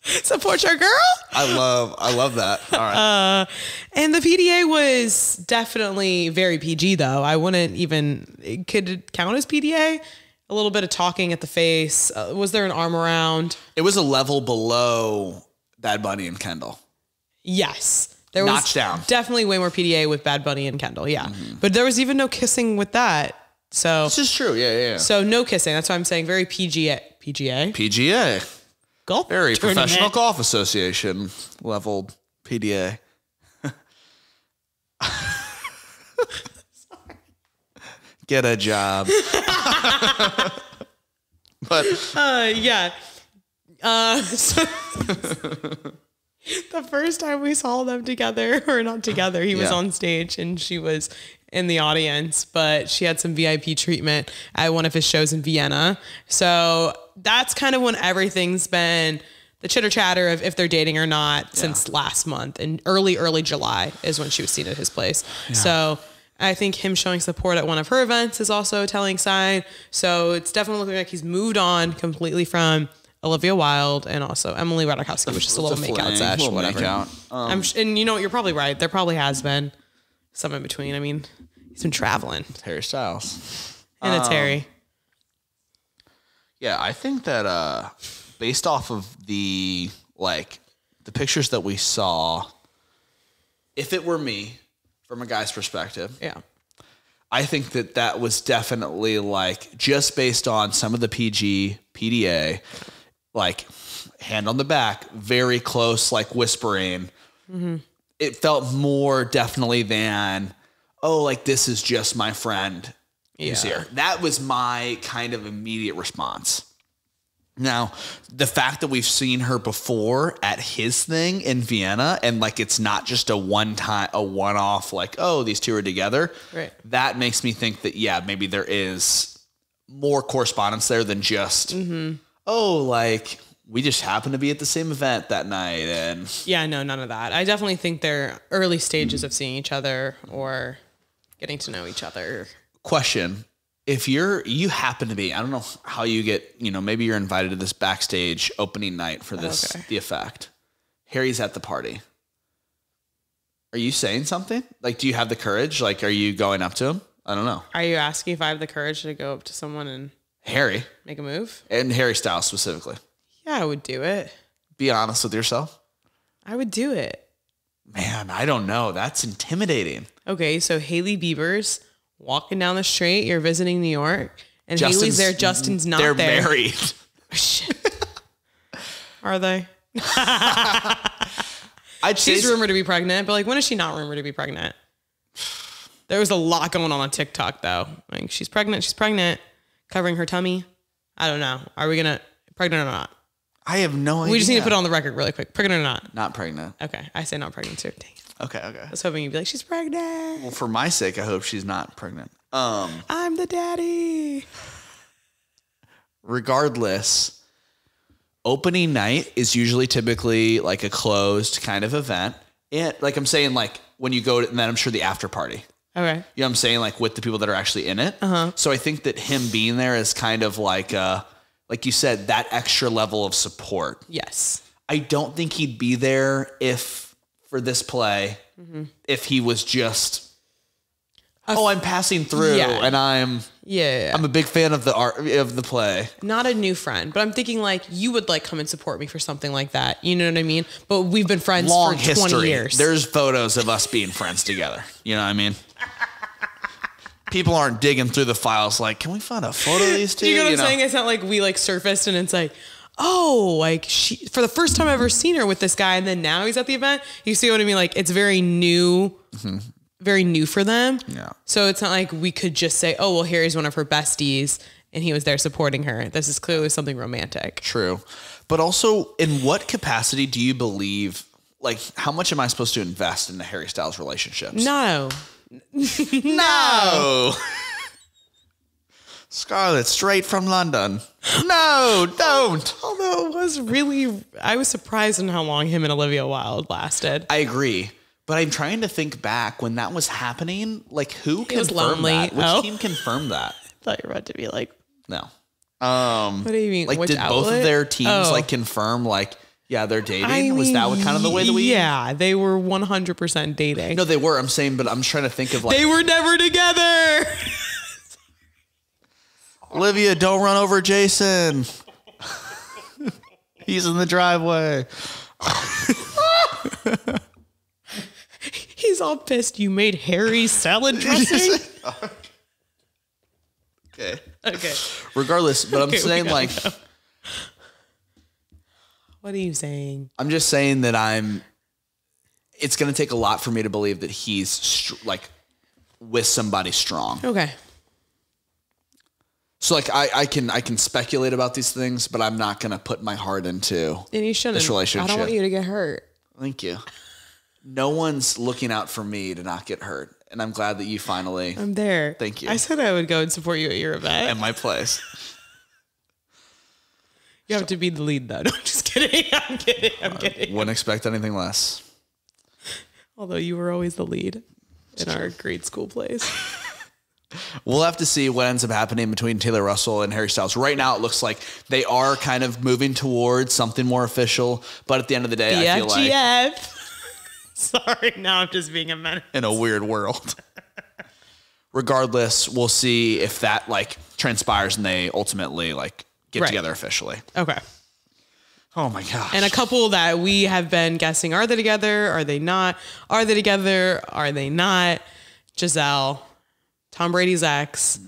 Support your girl. I love that. All right. And the PDA was definitely very PG though. I wouldn't even, could it count as PDA? A little bit of talking at the face. Was there an arm around? It was a level below Bad Bunny and Kendall. Yes. There Notched was down. Definitely way more PDA with Bad Bunny and Kendall. Yeah. Mm-hmm. But there was even no kissing with that. So this is true. Yeah. So no kissing. That's why I'm saying very PGA. Golf. Very tournament. Professional Golf Association leveled PDA. Get a job. But so the first time we saw them together, or not together, he was on stage and she was in the audience, but she had some VIP treatment at one of his shows in Vienna. So that's kind of when everything's been the chitter chatter of if they're dating or not since last month, and early July is when she was seen at his place. Yeah. So I think him showing support at one of her events is also a telling sign. So it's definitely looking like he's moved on completely from Olivia Wilde and also Emily Ratajkowski, which is a little makeout sesh, whatever. Makeout. And you know, you're probably right. There probably has been some in between. I mean, he's been traveling. Harry Styles. And it's Harry. Yeah, I think that based off of the pictures that we saw, if it were me, from a guy's perspective, I think that was definitely just based on some of the PDA, hand on the back, very close, whispering. Mm-hmm. It felt more definitely than, this is just my friend who's here. That was my kind of immediate response. Now, the fact that we've seen her before at his thing in Vienna, and it's not just a one-off, these two are together. Right. That makes me think that, maybe there is more correspondence there than just, we just happen to be at the same event that night. And no, none of that. I definitely think they're early stages of seeing each other or getting to know each other. Question. If you happen to be, I don't know how you get, maybe you're invited to this backstage opening night for this, The Effect. Harry's at the party. Are you saying something? Do you have the courage? Are you going up to him? I don't know. Are you asking if I have the courage to go up to someone and Harry make a move? And Harry Styles specifically. Yeah, I would do it. Be honest with yourself. I would do it. Man, I don't know. That's intimidating. Okay, so Hailey Bieber's walking down the street, you're visiting New York, and Hailey's there, Justin's not there. They're married. Shit. Are they? She's rumored to be pregnant, but when is she not rumored to be pregnant? There was a lot going on TikTok, though. She's pregnant, covering her tummy. I don't know. Are we going to, pregnant or not? I have no idea. We just need to put it on the record really quick. Pregnant or not? Not pregnant. Okay. I say not pregnant too. Dang it. Okay. I was hoping you'd be she's pregnant. Well, for my sake, I hope she's not pregnant. I'm the daddy. Regardless, opening night is usually typically a closed kind of event. And I'm saying when you go to, and then I'm sure the after party. Okay. You know what I'm saying? With the people that are actually in it. Uh-huh. So I think that him being there is kind of like you said, that extra level of support. Yes. I don't think he'd be there for this play, if he was just, I'm passing through and I'm a big fan of the art of the play. Not a new friend, but I'm thinking you would come and support me for something like that. You know what I mean? But we've been friends for 20 years. There's photos of us being friends together. You know what I mean? People aren't digging through the files can we find a photo of these two? You know what I'm saying? It's not we surfaced and it's oh, like for the first time I've ever seen her with this guy. And then now he's at the event. You see what I mean? Like it's very new, very new for them. Yeah. So it's not like we could just say, oh, well, Harry's one of her besties and he was there supporting her. This is clearly something romantic. True. But also, in what capacity do you believe, like, how much am I supposed to invest in the Harry Styles relationships? No. No. Scarlett, straight from London. No, don't. Although it was really, I was surprised in how long him and Olivia Wilde lasted. I agree. But I'm trying to think back when that was happening. Like, who confirmed that? Which team confirmed that? I thought you were about to be like, no. What do you mean? Like, which did outlet? both of their teams like confirm, like, yeah, they're dating? Was that what kind of the way that we? Yeah, they were 100% dating. No, they were. I'm saying, but I'm trying to think of like they were never together. Olivia, don't run over Jason. He's in the driveway. He's all pissed you made Harry salad dressing. Okay. Okay. Regardless, but I'm saying like, what are you saying? I'm just saying that it's going to take a lot for me to believe that he's like with somebody strong. Okay. So like I can speculate about these things, but I'm not going to put my heart into And you shouldn't. this relationship. I don't want you to get hurt. Thank you. No one's looking out for me to not get hurt. And I'm glad that you finally. I'm there. Thank you. I said I would go and support you at your event. At my place. You have to be the lead, though. No, I'm just kidding. I'm kidding. Wouldn't expect anything less. Although you were always the lead in our grade school plays. We'll have to see what ends up happening between Taylor Russell and Harry Styles. Right now, it looks like they are kind of moving towards something more official. But at the end of the day, I feel like... Sorry, now I'm just being a menace. In a weird world. Regardless, we'll see if that like transpires and they ultimately like get together officially. Okay. Oh my gosh. And a couple that we have been guessing, are they together? Are they not? Are they together? Are they not? Giselle, Tom Brady's ex,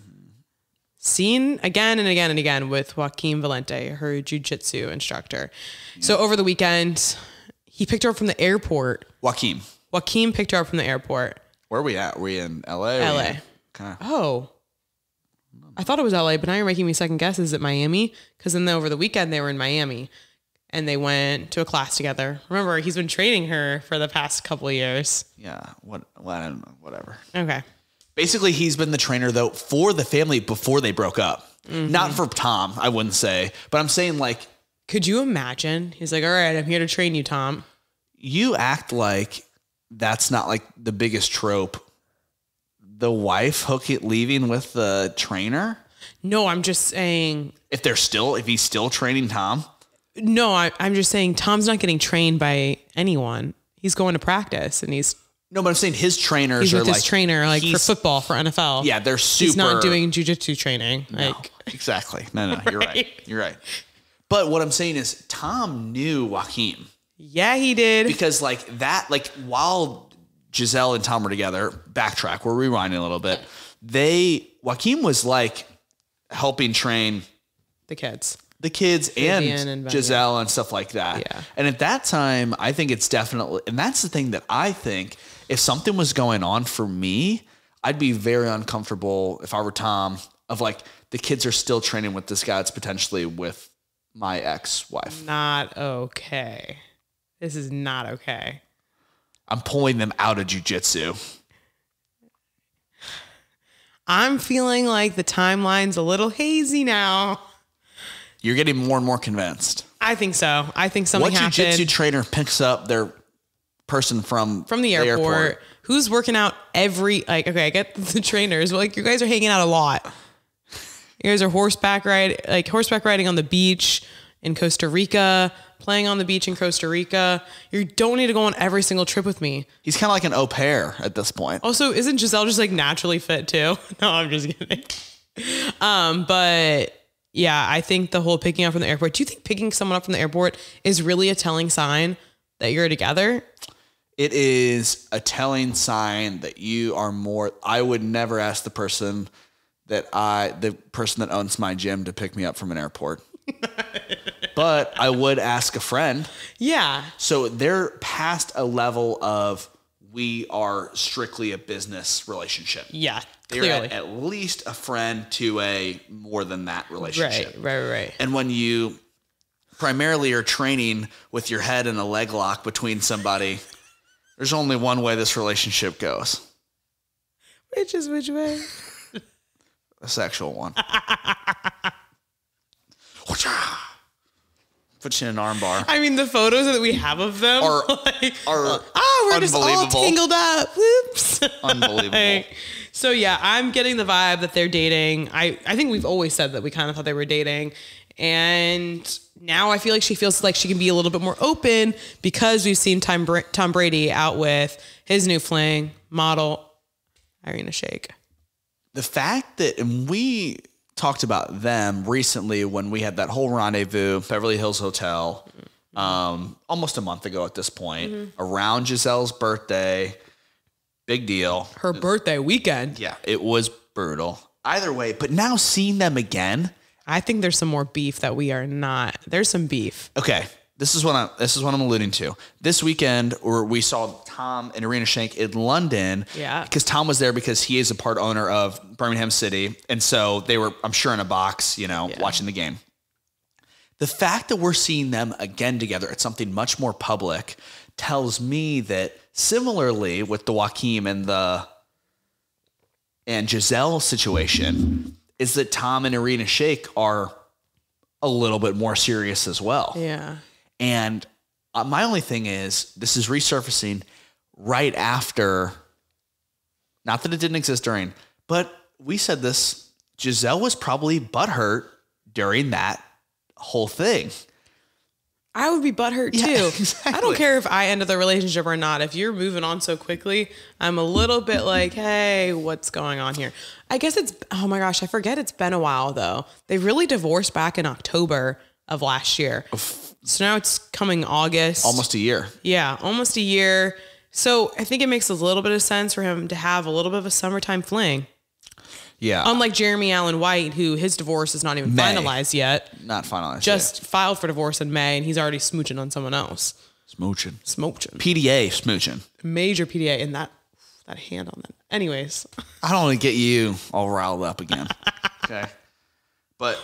seen again and again and again with Joaquin Valente, her jiu-jitsu instructor. Yeah. So over the weekend, he picked her up from the airport. Joaquin picked her up from the airport. Where are we at? Are we in LA? LA. Okay. Oh. I thought it was LA, but now you're making me second guess. Is it Miami? Because then over the weekend they were in Miami and they went to a class together. Remember, he's been training her for the past couple of years. Yeah. I don't know. Whatever. Okay. Basically, he's been the trainer, though, for the family before they broke up. Mm-hmm. Not for Tom, I wouldn't say. But I'm saying, like... Could you imagine? He's like, all right, I'm here to train you, Tom. You act like that's not, like, the biggest trope. The wife leaving with the trainer? No, I'm just saying... If he's still training Tom? No, I'm just saying Tom's not getting trained by anyone. He's going to practice, and he's... No, but I'm saying his trainers are like... He's with his trainer, like, for football, for NFL. Yeah, they're super... He's not doing jiu-jitsu training. No, like exactly. No, you're right. You're right. But what I'm saying is Tom knew Joaquin. Yeah, he did. Because, like, that... Like, while Giselle and Tom were together, backtrack, we're rewinding a little bit, Joaquin was, like, helping train... The kids and Giselle and stuff like that. Yeah. And at that time, I think it's definitely, and that's the thing that I think, if something was going on for me, I'd be very uncomfortable if I were Tom, of like, the kids are still training with this guy that's potentially with my ex-wife. Not okay. This is not okay. I'm pulling them out of jiu-jitsu. I'm feeling like the timeline's a little hazy now. You're getting more and more convinced. I think so. I think something happened. What jiu-jitsu trainer picks up their person from the airport? Who's working out okay, I get the trainers, but like, you guys are hanging out a lot. You guys are horseback riding on the beach in Costa Rica, playing on the beach in Costa Rica. You don't need to go on every single trip with me. He's kind of like an au pair at this point. Also, isn't Giselle just like naturally fit too? No, I'm just kidding. But yeah, I think the whole picking up from the airport. Do you think picking someone up from the airport is really a telling sign that you're together? It is a telling sign that you are more. I would never ask the person that owns my gym to pick me up from an airport. but I would ask a friend. Yeah. So they're past a level of we are strictly a business relationship. Yeah, they're clearly. at least a friend to a more than that relationship. Right. And when you primarily are training with your head in a leg lock between somebody, there's only one way this relationship goes. Which way? A sexual one. Put you in an arm bar. I mean, the photos that we have of them are we're just all tangled up. Whoops. Unbelievable. So yeah, I'm getting the vibe that they're dating. I think we've always said that we kind of thought they were dating. And now I feel like she feels like she can be a little bit more open because we've seen Tom Brady out with his new fling, model Irina Shayk. The fact that, and we talked about them recently when we had that whole rendezvous, Beverly Hills Hotel, almost a month ago at this point, around Giselle's birthday. Big deal. Her birthday weekend. Yeah, it was brutal. Either way, but now seeing them again, I think there's some more beef that we are not. There's some beef. Okay, this is what I'm alluding to. This weekend, where we saw Tom and Irina Shayk in London. Yeah. Because Tom was there because he is a part owner of Birmingham City, and so they were, I'm sure, in a box, watching the game. The fact that we're seeing them again together at something much more public tells me that similarly with the Joaquim and Giselle situation, is that Tom and Irina Shayk are a little bit more serious as well. Yeah. And my only thing is, this is resurfacing right after, not that it didn't exist during, but we said this, Giselle was probably butthurt during that whole thing. I would be butthurt too. Yeah, exactly. I don't care if I ended the relationship or not. If you're moving on so quickly, I'm a little bit like, hey, what's going on here? I guess oh my gosh, I forget it's been a while though. They really divorced back in October of last year. So now it's coming August. Almost a year. Yeah, almost a year. So I think it makes a little bit of sense for him to have a little bit of a summertime fling. Yeah. Unlike Jeremy Allen White, who his divorce is not even finalized yet. Not finalized Just yet. filed for divorce in May, and he's already smooching on someone else. Smooching. PDA smooching. Major PDA, and that hand on that. Anyways. I don't want to get you all riled up again. Okay. But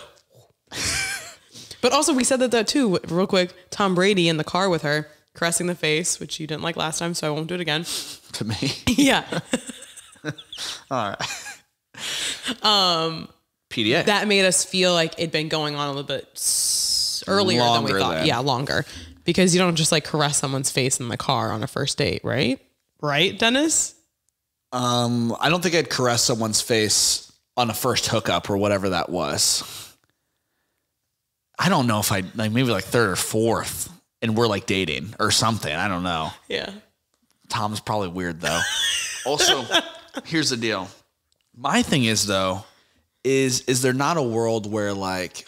also we said that too, real quick. Tom Brady in the car with her, caressing the face, which you didn't like last time, so I won't do it again. To me? Yeah. All right. PDA. That made us feel like it'd been going on a little bit earlier than we thought. Yeah, longer. Because you don't just like caress someone's face in the car on a first date, right? Right, Dennis? I don't think I'd caress someone's face on a first hookup or whatever that was. I don't know if maybe like third or fourth and we're like dating or something. I don't know. Yeah. Tom's probably weird though. Also, here's the deal. My thing is though, is there not a world where like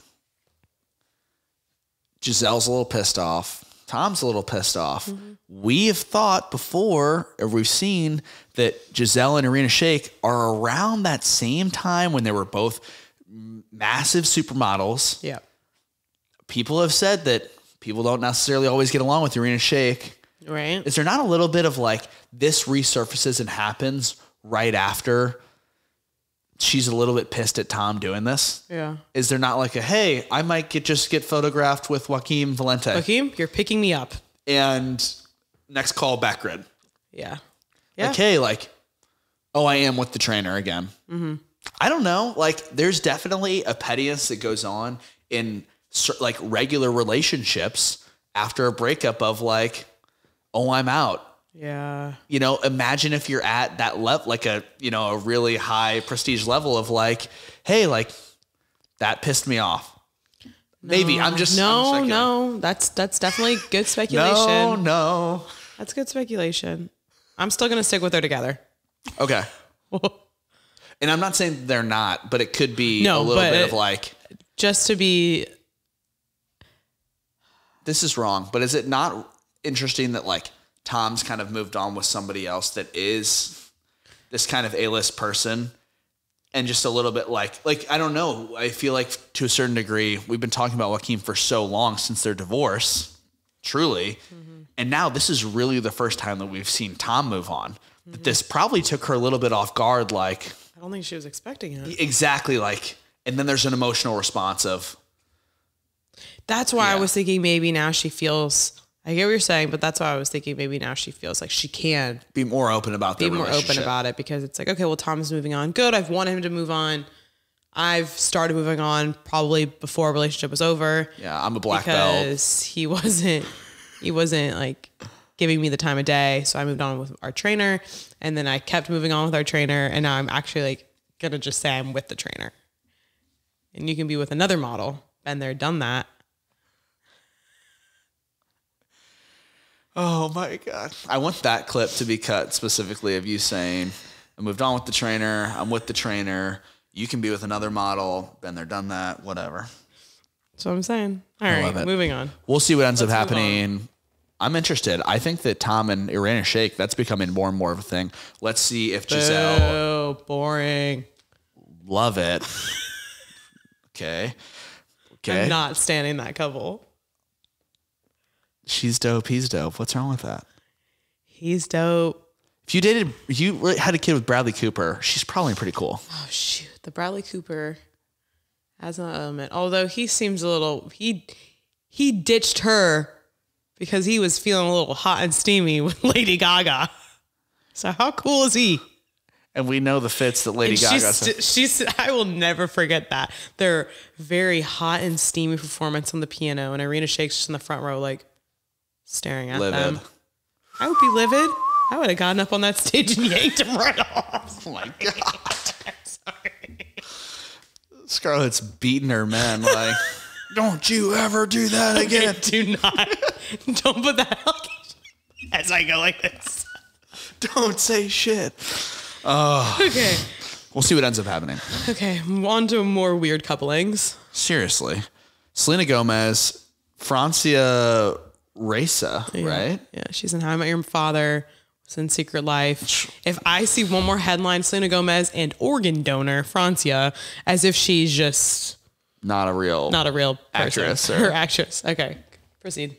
Giselle's a little pissed off, Tom's a little pissed off. Mm-hmm. We have thought before, or we've seen that Giselle and Irina Shayk are around that same time when they were both massive supermodels. Yeah. People have said that people don't necessarily always get along with Irina Shayk. Right. Is there not a little bit of like this resurfaces and happens right after she's a little bit pissed at Tom doing this? Yeah. Is there not like I might just get photographed with Joaquim Valente. Joaquim, you're picking me up. And next call back grid. Yeah. Yeah. I am with the trainer again. Mm-hmm. I don't know. Like there's definitely a pettiness that goes on in like regular relationships after a breakup of like, oh, I'm out. Yeah. Imagine if you're at that level, like a really high prestige level of like, hey, like that pissed me off. No, maybe I'm just no. That's definitely good speculation. No. That's good speculation. I'm still going to stick with her together. Okay. And I'm not saying they're not, but it could be a little bit of like, just to be. This is wrong, but is it not interesting that like Tom's kind of moved on with somebody else that is this kind of A-list person? and just a little bit like, I don't know. I feel like to a certain degree, we've been talking about Joaquin for so long since their divorce, truly. Mm-hmm. And now this is really the first time that we've seen Tom move on. Mm-hmm. This probably took her a little bit off guard. Like, I don't think she was expecting it. Exactly. Like, and then there's an emotional response of. That's why I was thinking maybe now she feels, I get what you're saying, but that's why I was thinking maybe now she feels like she can be more open about the relationship. Be more open about it, because it's like, okay, well, Tom's moving on. Good. I've wanted him to move on. I've started moving on probably before a relationship was over. Yeah, I'm a black belt. Because he wasn't like giving me the time of day. So I moved on with our trainer, and then I kept moving on with our trainer. And now I'm actually like going to just say I'm with the trainer. And you can be with another model. Been there, done that. Oh my God. I want that clip to be cut specifically of you saying, I moved on with the trainer. I'm with the trainer. You can be with another model. Been there, done that, whatever. That's what I'm saying. All right, moving on. We'll see what ends up happening. I'm interested. I think that Tom and Irina Shayk, that's becoming more and more of a thing. Let's see if Giselle. Oh, boring. Love it. Okay. I'm not standing that couple. She's dope. He's dope. What's wrong with that? He's dope. If you had a kid with Bradley Cooper, she's probably pretty cool. Oh, shoot. The Bradley Cooper has an element. Although he seems a little, he ditched her because he was feeling a little hot and steamy with Lady Gaga. So how cool is he? And we know the fits that Lady Gaga she's I will never forget that. Their very hot and steamy performance on the piano, and Irina Shayk's just in the front row, like, staring at them. I would be livid. I would have gotten up on that stage and yanked him right off. Oh my God. Sorry. Scarlett's beating her man like, don't you ever do that again. Okay, do not. Don't put that out as I go like this. Don't say shit. Okay. We'll see what ends up happening. Okay, on to more weird couplings. Seriously. Selena Gomez, Francia Raisa, right? Yeah, she's in How I Met Your Father. Was in Secret Life. If I see one more headline, Selena Gomez and organ donor Francia, as if she's just not a real actress person. Or actress. Okay, proceed.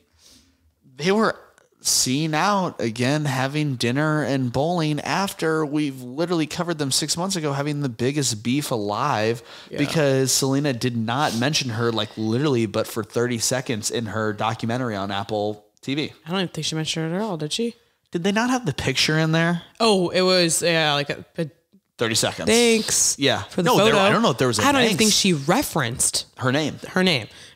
They were seen out again having dinner and bowling after we've literally covered them 6 months ago having the biggest beef alive because Selena did not mention her like literally but for 30 seconds in her documentary on Apple TV. I don't even think she mentioned it at all, did she? Did they not have the picture in there? Oh, it was like a 30 seconds. Thanks. Yeah. For the photo. I don't know if there was I don't even think she referenced her name.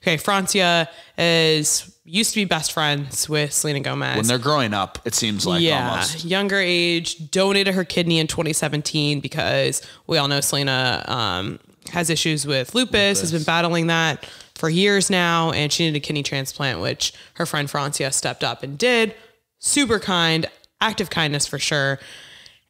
Okay, Francia used to be best friends with Selena Gomez. When they're growing up, it seems like almost. Younger age, donated her kidney in 2017 because we all know Selena has issues with lupus, has been battling that for years now, and she needed a kidney transplant, which her friend Francia stepped up and did. Super kind, act of kindness for sure.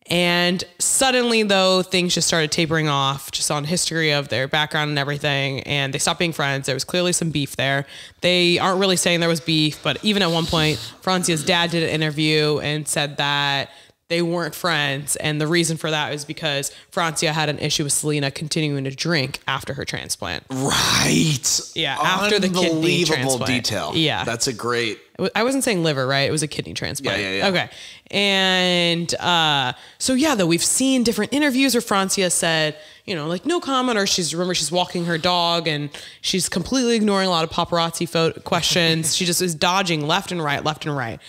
And suddenly, though, things just started tapering off just on history of their background and everything. And they stopped being friends. There was clearly some beef there. They aren't really saying there was beef, but even at one point, Francia's dad did an interview and said that they weren't friends. And the reason for that is because Francia had an issue with Selena continuing to drink after her transplant. Right. Yeah. After the kidney transplant. Detail. Yeah. That's a great. I wasn't saying liver, right? It was a kidney transplant. Yeah. Okay. And so, though we've seen different interviews where Francia said, like no comment, or she's walking her dog and she's completely ignoring a lot of paparazzi questions. She just is dodging left and right.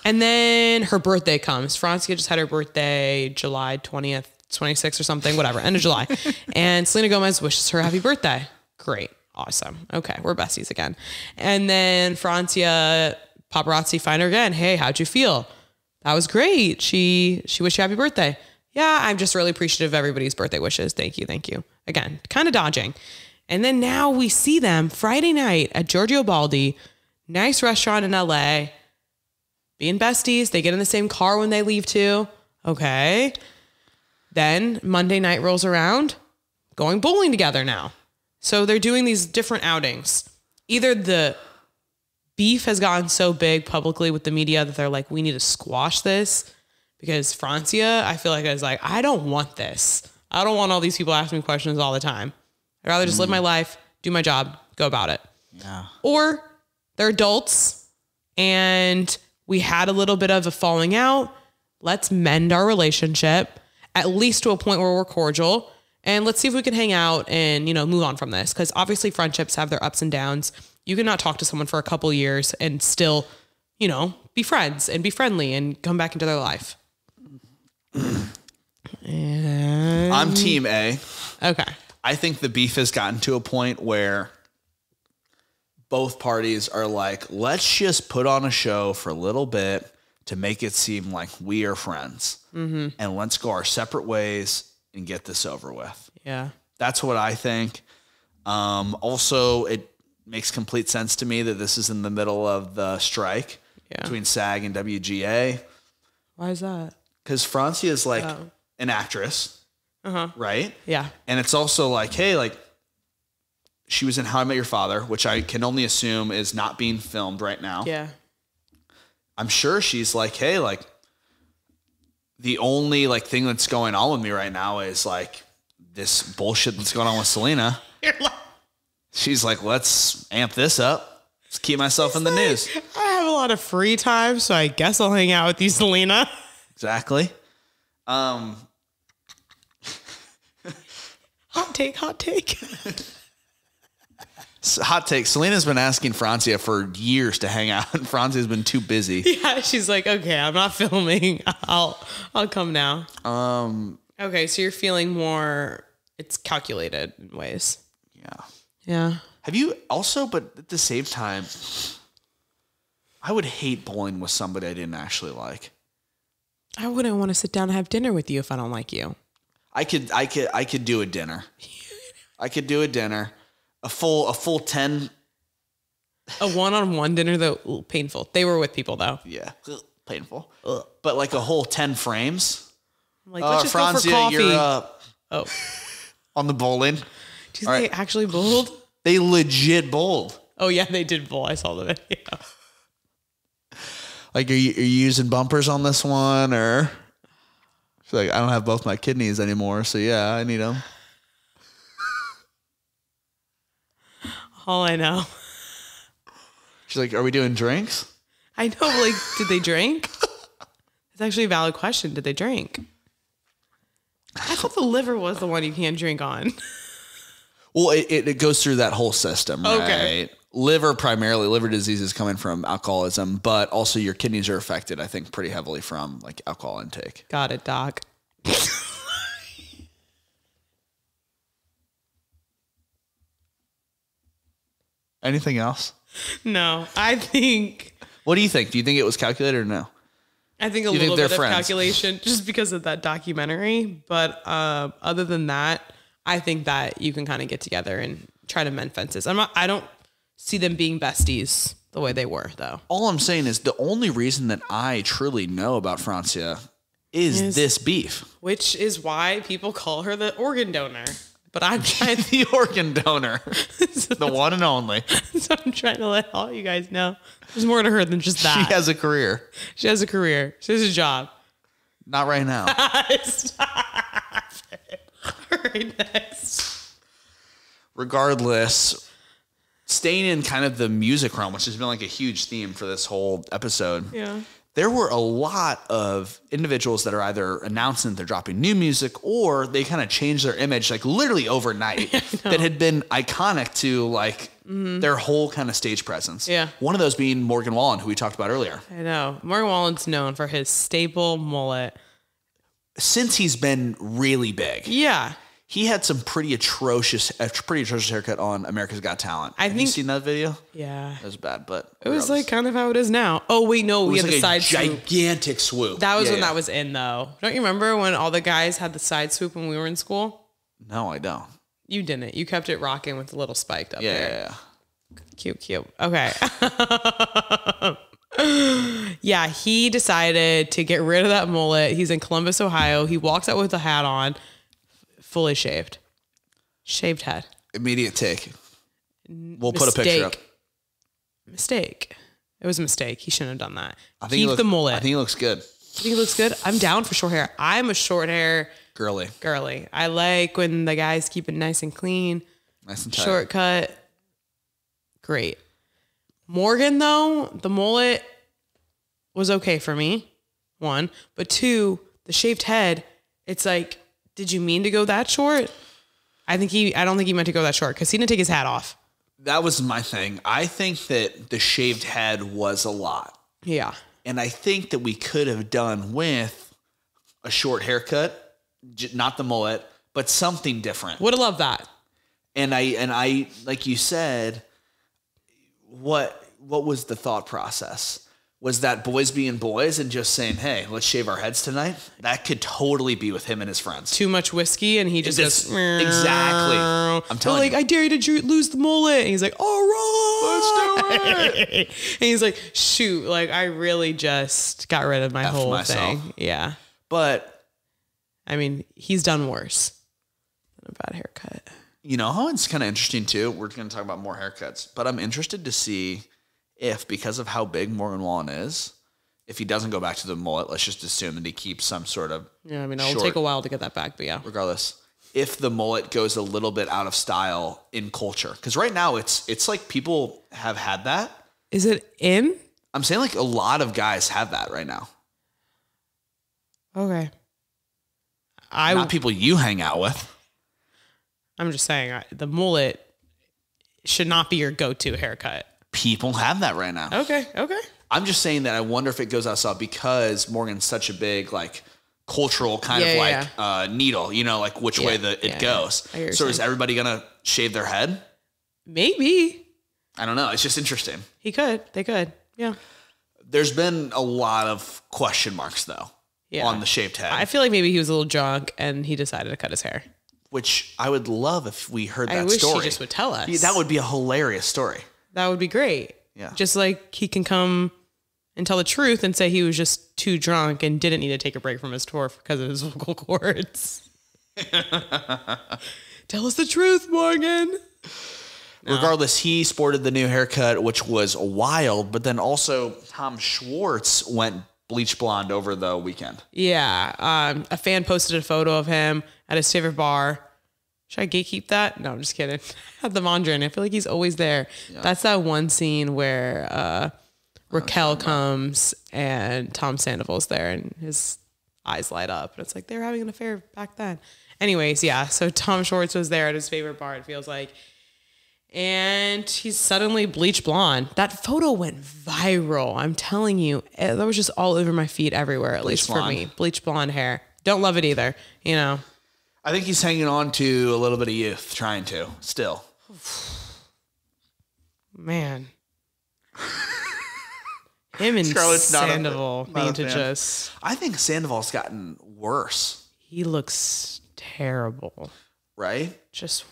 And then her birthday comes. Francia just had her birthday July 20th, 26th or something, whatever, end of July. And Selena Gomez wishes her happy birthday. Great. Awesome. Okay. We're besties again. And then Francia, paparazzi find her again. Hey, how'd you feel? That was great. She wished you happy birthday. Yeah, I'm just really appreciative of everybody's birthday wishes. Thank you. Again, kind of dodging. And then now we see them Friday night at Giorgio Baldi, nice restaurant in LA, being besties. They get in the same car when they leave too. Okay. Then Monday night rolls around, going bowling together now. So they're doing these different outings. Either the beef has gotten so big publicly with the media that they're like, we need to squash this, because Francia, I feel like, is like, I don't want this. I don't want all these people asking me questions all the time. I'd rather just live my life, do my job, go about it. Yeah. Or they're adults and we had a little bit of a falling out. Let's mend our relationship, at least to a point where we're cordial. And let's see if we can hang out and, you know, move on from this. Because obviously friendships have their ups and downs. You cannot talk to someone for a couple years and still, you know, be friends and be friendly and come back into their life. And I'm team A. Okay. I think the beef has gotten to a point where both parties are like, let's just put on a show for a little bit to make it seem like we are friends. Mm-hmm. And let's go our separate ways and get this over with. Yeah. That's what I think. Also, it makes complete sense to me that this is in the middle of the strike between SAG and WGA. Why is that? Because Francia is like an actress, right? Yeah. And it's also like, hey, like she was in How I Met Your Father, which I can only assume is not being filmed right now. Yeah. I'm sure she's like, hey, like the only like thing that's going on with me right now is like this bullshit that's going on with Selena. She's like, let's amp this up. Let's keep myself in the news. I have a lot of free time, so I guess I'll hang out with you, Selena. Exactly. Hot take. Hot take. Selena's been asking Francia for years to hang out, and Francia's been too busy. Yeah, she's like, okay, I'm not filming. I'll come now. Okay, so you're feeling more, it's calculated in ways. Yeah. Yeah. Have you also, but at the same time, I would hate bowling with somebody I didn't actually like. I wouldn't want to sit down and have dinner with you if I don't like you. I could do a dinner. I could do a dinner. A full 10. A one-on-one dinner, though, painful. They were with people, though. Yeah. Painful. But like a whole 10 frames. I'm like, let's just Francia, go for coffee. you're on the bowling. Do you think they actually bowled? They legit bowled. Oh, yeah, they did bowl. I saw the video. Like, are you using bumpers on this one? Or she's like, I don't have both my kidneys anymore, so yeah, I need them. All I know. She's like, are we doing drinks? I know, like, did they drink? It's actually a valid question. Did they drink? I thought the liver was the one you can't drink on. Well, it goes through that whole system, right? Okay. Liver disease is coming from alcoholism, but also your kidneys are affected, I think, pretty heavily from like alcohol intake. Got it, doc. Anything else? No, I think... What do you think? Do you think it was calculated or no? I think a little bit of calculation just because of that documentary. But other than that, I think that you can kind of get together and try to mend fences. I don't see them being besties the way they were, though. All I'm saying is the only reason that I truly know about Francia is this beef. Which is why people call her the organ donor. But I'm trying the organ donor. The one and only. So I'm trying to let all you guys know there's more to her than just that. She has a career. She has a career. She has a job. Not right now. Stop it. All right, next. Regardless, staying in kind of the music realm, which has been like a huge theme for this whole episode. Yeah. There were a lot of individuals that are either announcing that they're dropping new music or they kind of changed their image like literally overnight that had been iconic to like their whole kind of stage presence. Yeah. One of those being Morgan Wallen, who we talked about earlier. I know. Morgan Wallen's known for his staple mullet. Since he's been really big. Yeah. He had some pretty atrocious haircut on America's Got Talent. Have you seen that video? Yeah. It was bad, but it was like kind of how it is now. Oh wait, no, we had the side swoop. Gigantic swoop. That was when that was in though. Don't you remember when all the guys had the side swoop when we were in school? No, I don't. You didn't. You kept it rocking with the little spiked up there. Yeah. Cute. Okay. Yeah, he decided to get rid of that mullet. He's in Columbus, Ohio. He walks out with a hat on. Fully shaved head. Immediate take. We'll put a picture up. Mistake. It was a mistake. He shouldn't have done that. Keep the mullet. I think he looks good. You think he looks good? I'm down for short hair. I'm a short hair Girly. Girly. I like when the guys keep it nice and clean. Nice and tight. Shortcut. Great. Morgan, though, the mullet was okay for me. 1. But 2, the shaved head, it's like, did you mean to go that short? I don't think he meant to go that short because he didn't take his hat off. That was my thing. I think that the shaved head was a lot. Yeah. And I think that we could have done with a short haircut, not the mullet, but something different. Would have loved that. And I, like you said, what was the thought process? Was that boys being boys and just saying, hey, let's shave our heads tonight? That could totally be with him and his friends. Too much whiskey and he just goes, exactly. I'm telling you. I dare you to lose the mullet. And he's like, all right. Let's do it. And he's like, shoot, like I really just got rid of my whole thing. Yeah. But I mean, he's done worse than a bad haircut. You know how it's kind of interesting too? We're going to talk about more haircuts, but I'm interested to see if, because of how big Morgan Wallen is, if he doesn't go back to the mullet, let's just assume that he keeps some sort of Yeah, I mean, it'll take a while to get that back, but yeah. Regardless, if the mullet goes a little bit out of style in culture. Because right now it's like people have had that. Is it in? I'm saying like a lot of guys have that right now. Okay. Not people you hang out with. I'm just saying, the mullet should not be your go-to haircut. People have that right now. Okay. I'm just saying that I wonder if it goes outside because Morgan's such a big like cultural kind of needle, you know, like which way it goes. So is everybody gonna shave their head? Maybe. I don't know. It's just interesting. They could. Yeah. There's been a lot of question marks though on the shaved head. I feel like maybe he was a little drunk and he decided to cut his hair. Which I would love if we heard that story. story. I wish he just would tell us. That would be a hilarious story. That would be great. Yeah. Just like he can come and tell the truth and say he was just too drunk and didn't need to take a break from his tour because of his vocal cords. Tell us the truth, Morgan. No. Regardless, he sported the new haircut, which was wild, but then also Tom Schwartz went bleach blonde over the weekend. Yeah. A fan posted a photo of him at his favorite bar. Should I gatekeep that? No, I'm just kidding. At the Mondrian. I feel like he's always there. Yeah. That's that one scene where Raquel comes and Tom Sandoval's there and his eyes light up. And it's like they were having an affair back then. Anyways, yeah. So Tom Schwartz was there at his favorite bar, it feels like. And he's suddenly bleach blonde. That photo went viral. I'm telling you. That was just all over my feed everywhere, at least for me. Bleach blonde hair. Don't love it either, you know. I think he's hanging on to a little bit of youth, trying to, still. Man. Him and Sandoval need to just... I think Sandoval's gotten worse. He looks terrible. Right? Just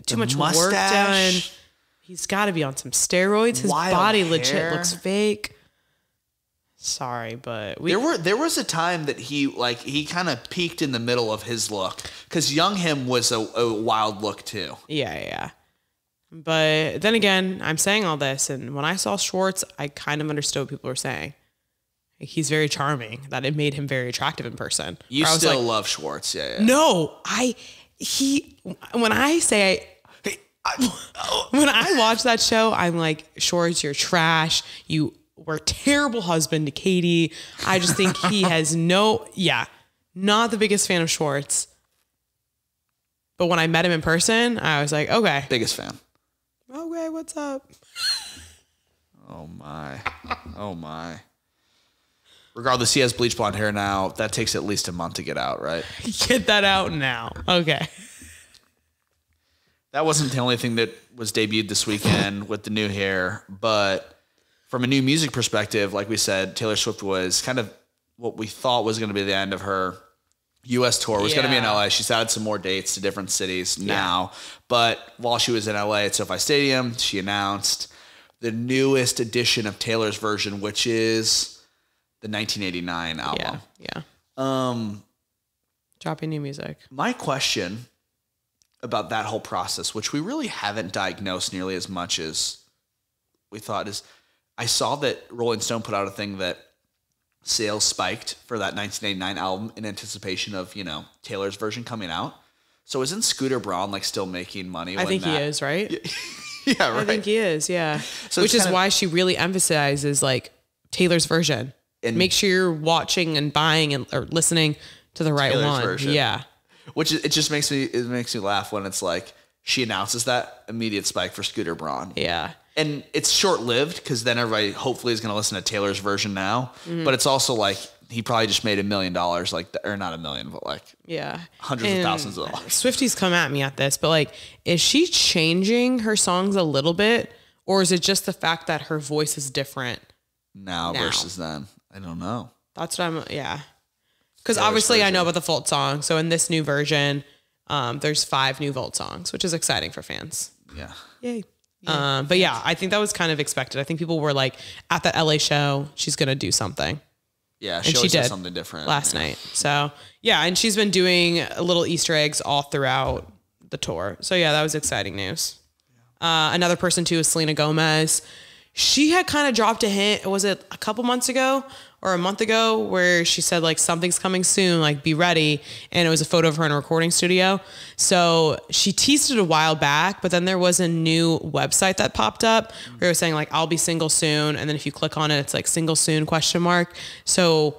too much work done. He's got to be on some steroids. His body legit looks fake. Sorry, but there was a time that he kind of peaked in the middle of his look because young him was a wild look too. Yeah. But then again, I'm saying all this, and when I saw Schwartz, I kind of understood what people were saying. Like, he's very charming. That it made him very attractive in person. You still love Schwartz, yeah. No, when I watch that show, I'm like, Schwartz, you're trash. You were a terrible husband to Katie. I just think he has not the biggest fan of Schwartz. But when I met him in person, I was like, okay. Biggest fan. Okay, what's up? Oh my. Regardless, he has bleach blonde hair now. That takes at least a month to get out, right? Get that out now. Okay. That wasn't the only thing that was debuted this weekend with the new hair, but from a new music perspective, like we said, Taylor Swift was kind of what we thought was going to be the end of her U.S. tour. It was going to be in L.A. She's added some more dates to different cities now. But while she was in L.A. at SoFi Stadium, she announced the newest edition of Taylor's version, which is the 1989 album. Yeah. Dropping new music. My question about that whole process, which we really haven't diagnosed nearly as much as we thought, is I saw that Rolling Stone put out a thing that sales spiked for that 1989 album in anticipation of, Taylor's version coming out. So isn't Scooter Braun like still making money? I think he is, right? Yeah, right. I think he is, yeah. So which is why she really emphasizes like Taylor's version. And make sure you're watching and buying or listening to the right one. Version. Yeah. Which it just makes me laugh when it's like she announces that immediate spike for Scooter Braun. Yeah. And it's short-lived because then everybody hopefully is going to listen to Taylor's version now. Mm-hmm. But it's also like he probably just made $1 million, like, or not $1 million, but like hundreds of thousands of dollars. Swifties come at me at this, but like, is she changing her songs a little bit, or is it just the fact that her voice is different now versus then? I don't know. That's what because obviously version. I know about the Volt song. So in this new version, there's 5 new Volt songs, which is exciting for fans. Yeah. Yay. But yeah, I think that was kind of expected. I think people were like, at that LA show, she's going to do something. Yeah, and she did something different last night. So yeah, and she's been doing little Easter eggs all throughout the tour. So yeah, that was exciting news. Another person too is Selena Gomez. She had kind of dropped a hint. Was it a couple months ago or a month ago where she said like something's coming soon, like be ready. And it was a photo of her in a recording studio. So she teased it a while back, but then there was a new website that popped up where it was saying like, I'll be single soon. And then if you click on it, it's like single soon ? So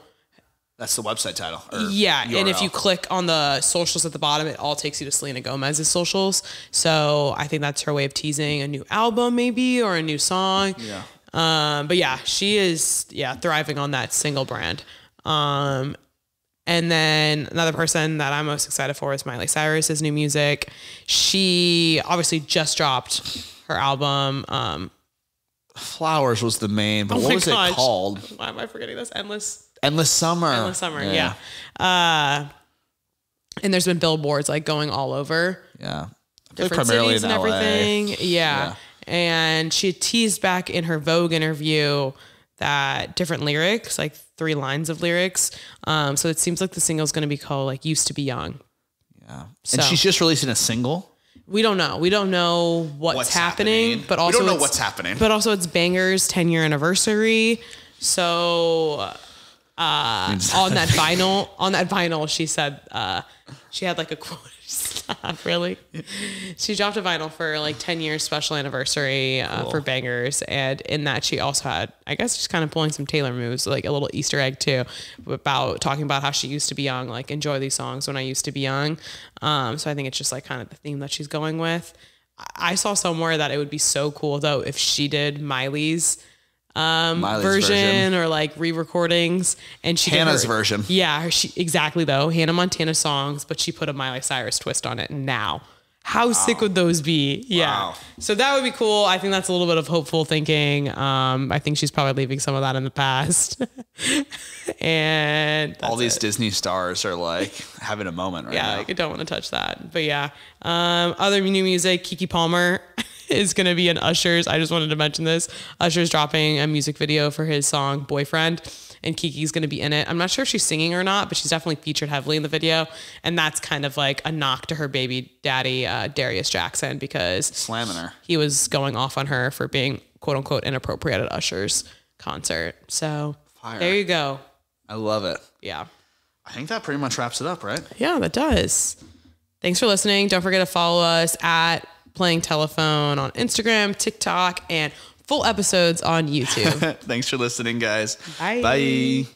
that's the website title. Yeah. URL. And if you click on the socials at the bottom, it all takes you to Selena Gomez's socials. So I think that's her way of teasing a new album maybe, or a new song. Yeah. But yeah, she is, thriving on that single brand. And then another person that I'm most excited for is Miley Cyrus's new music. She obviously just dropped her album. Flowers was the main, but what was it called? Why am I forgetting this? Endless Summer. Endless Summer, yeah. And there's been billboards like going all over. Yeah. Different cities and everything. Yeah. And she teased back in her Vogue interview that different lyrics, like 3 lines of lyrics. So it seems like the single is going to be called like Used to Be Young. Yeah. And she's just releasing a single? We don't know. We don't know what's happening. But also we don't know what's happening. But also it's Banger's 10-year anniversary. So on that vinyl, she said she had like a quote. Stop, really? She dropped a vinyl for like 10 years special anniversary for Bangers, and in that she also had, I guess, just kind of pulling some Taylor moves, like a little Easter egg too, about talking about how she used to be young, like enjoy these songs when I used to be young. So I think it's just like kind of the theme that she's going with. I saw somewhere that it would be so cool though if she did Miley's version or like re-recordings, and she Hannah's version. Yeah, exactly though. Hannah Montana songs, but she put a Miley Cyrus twist on it now. How sick would those be? Yeah. Wow. So that would be cool. I think that's a little bit of hopeful thinking. I think she's probably leaving some of that in the past. And all these Disney stars are like having a moment right now. Yeah, I don't want to touch that. But yeah. Other new music, Keke Palmer is going to be in Usher's. I just wanted to mention this. Usher's dropping a music video for his song Boyfriend, and Keke's going to be in it. I'm not sure if she's singing or not, but she's definitely featured heavily in the video. And that's kind of like a knock to her baby daddy, Darius Jackson, because slamming her. He was going off on her for being quote unquote inappropriate at Usher's concert. So There you go. I love it. Yeah. I think that pretty much wraps it up, right? Yeah, that does. Thanks for listening. Don't forget to follow us at Playing Telephone on Instagram, TikTok, and full episodes on YouTube. Thanks for listening, guys. Bye. Bye.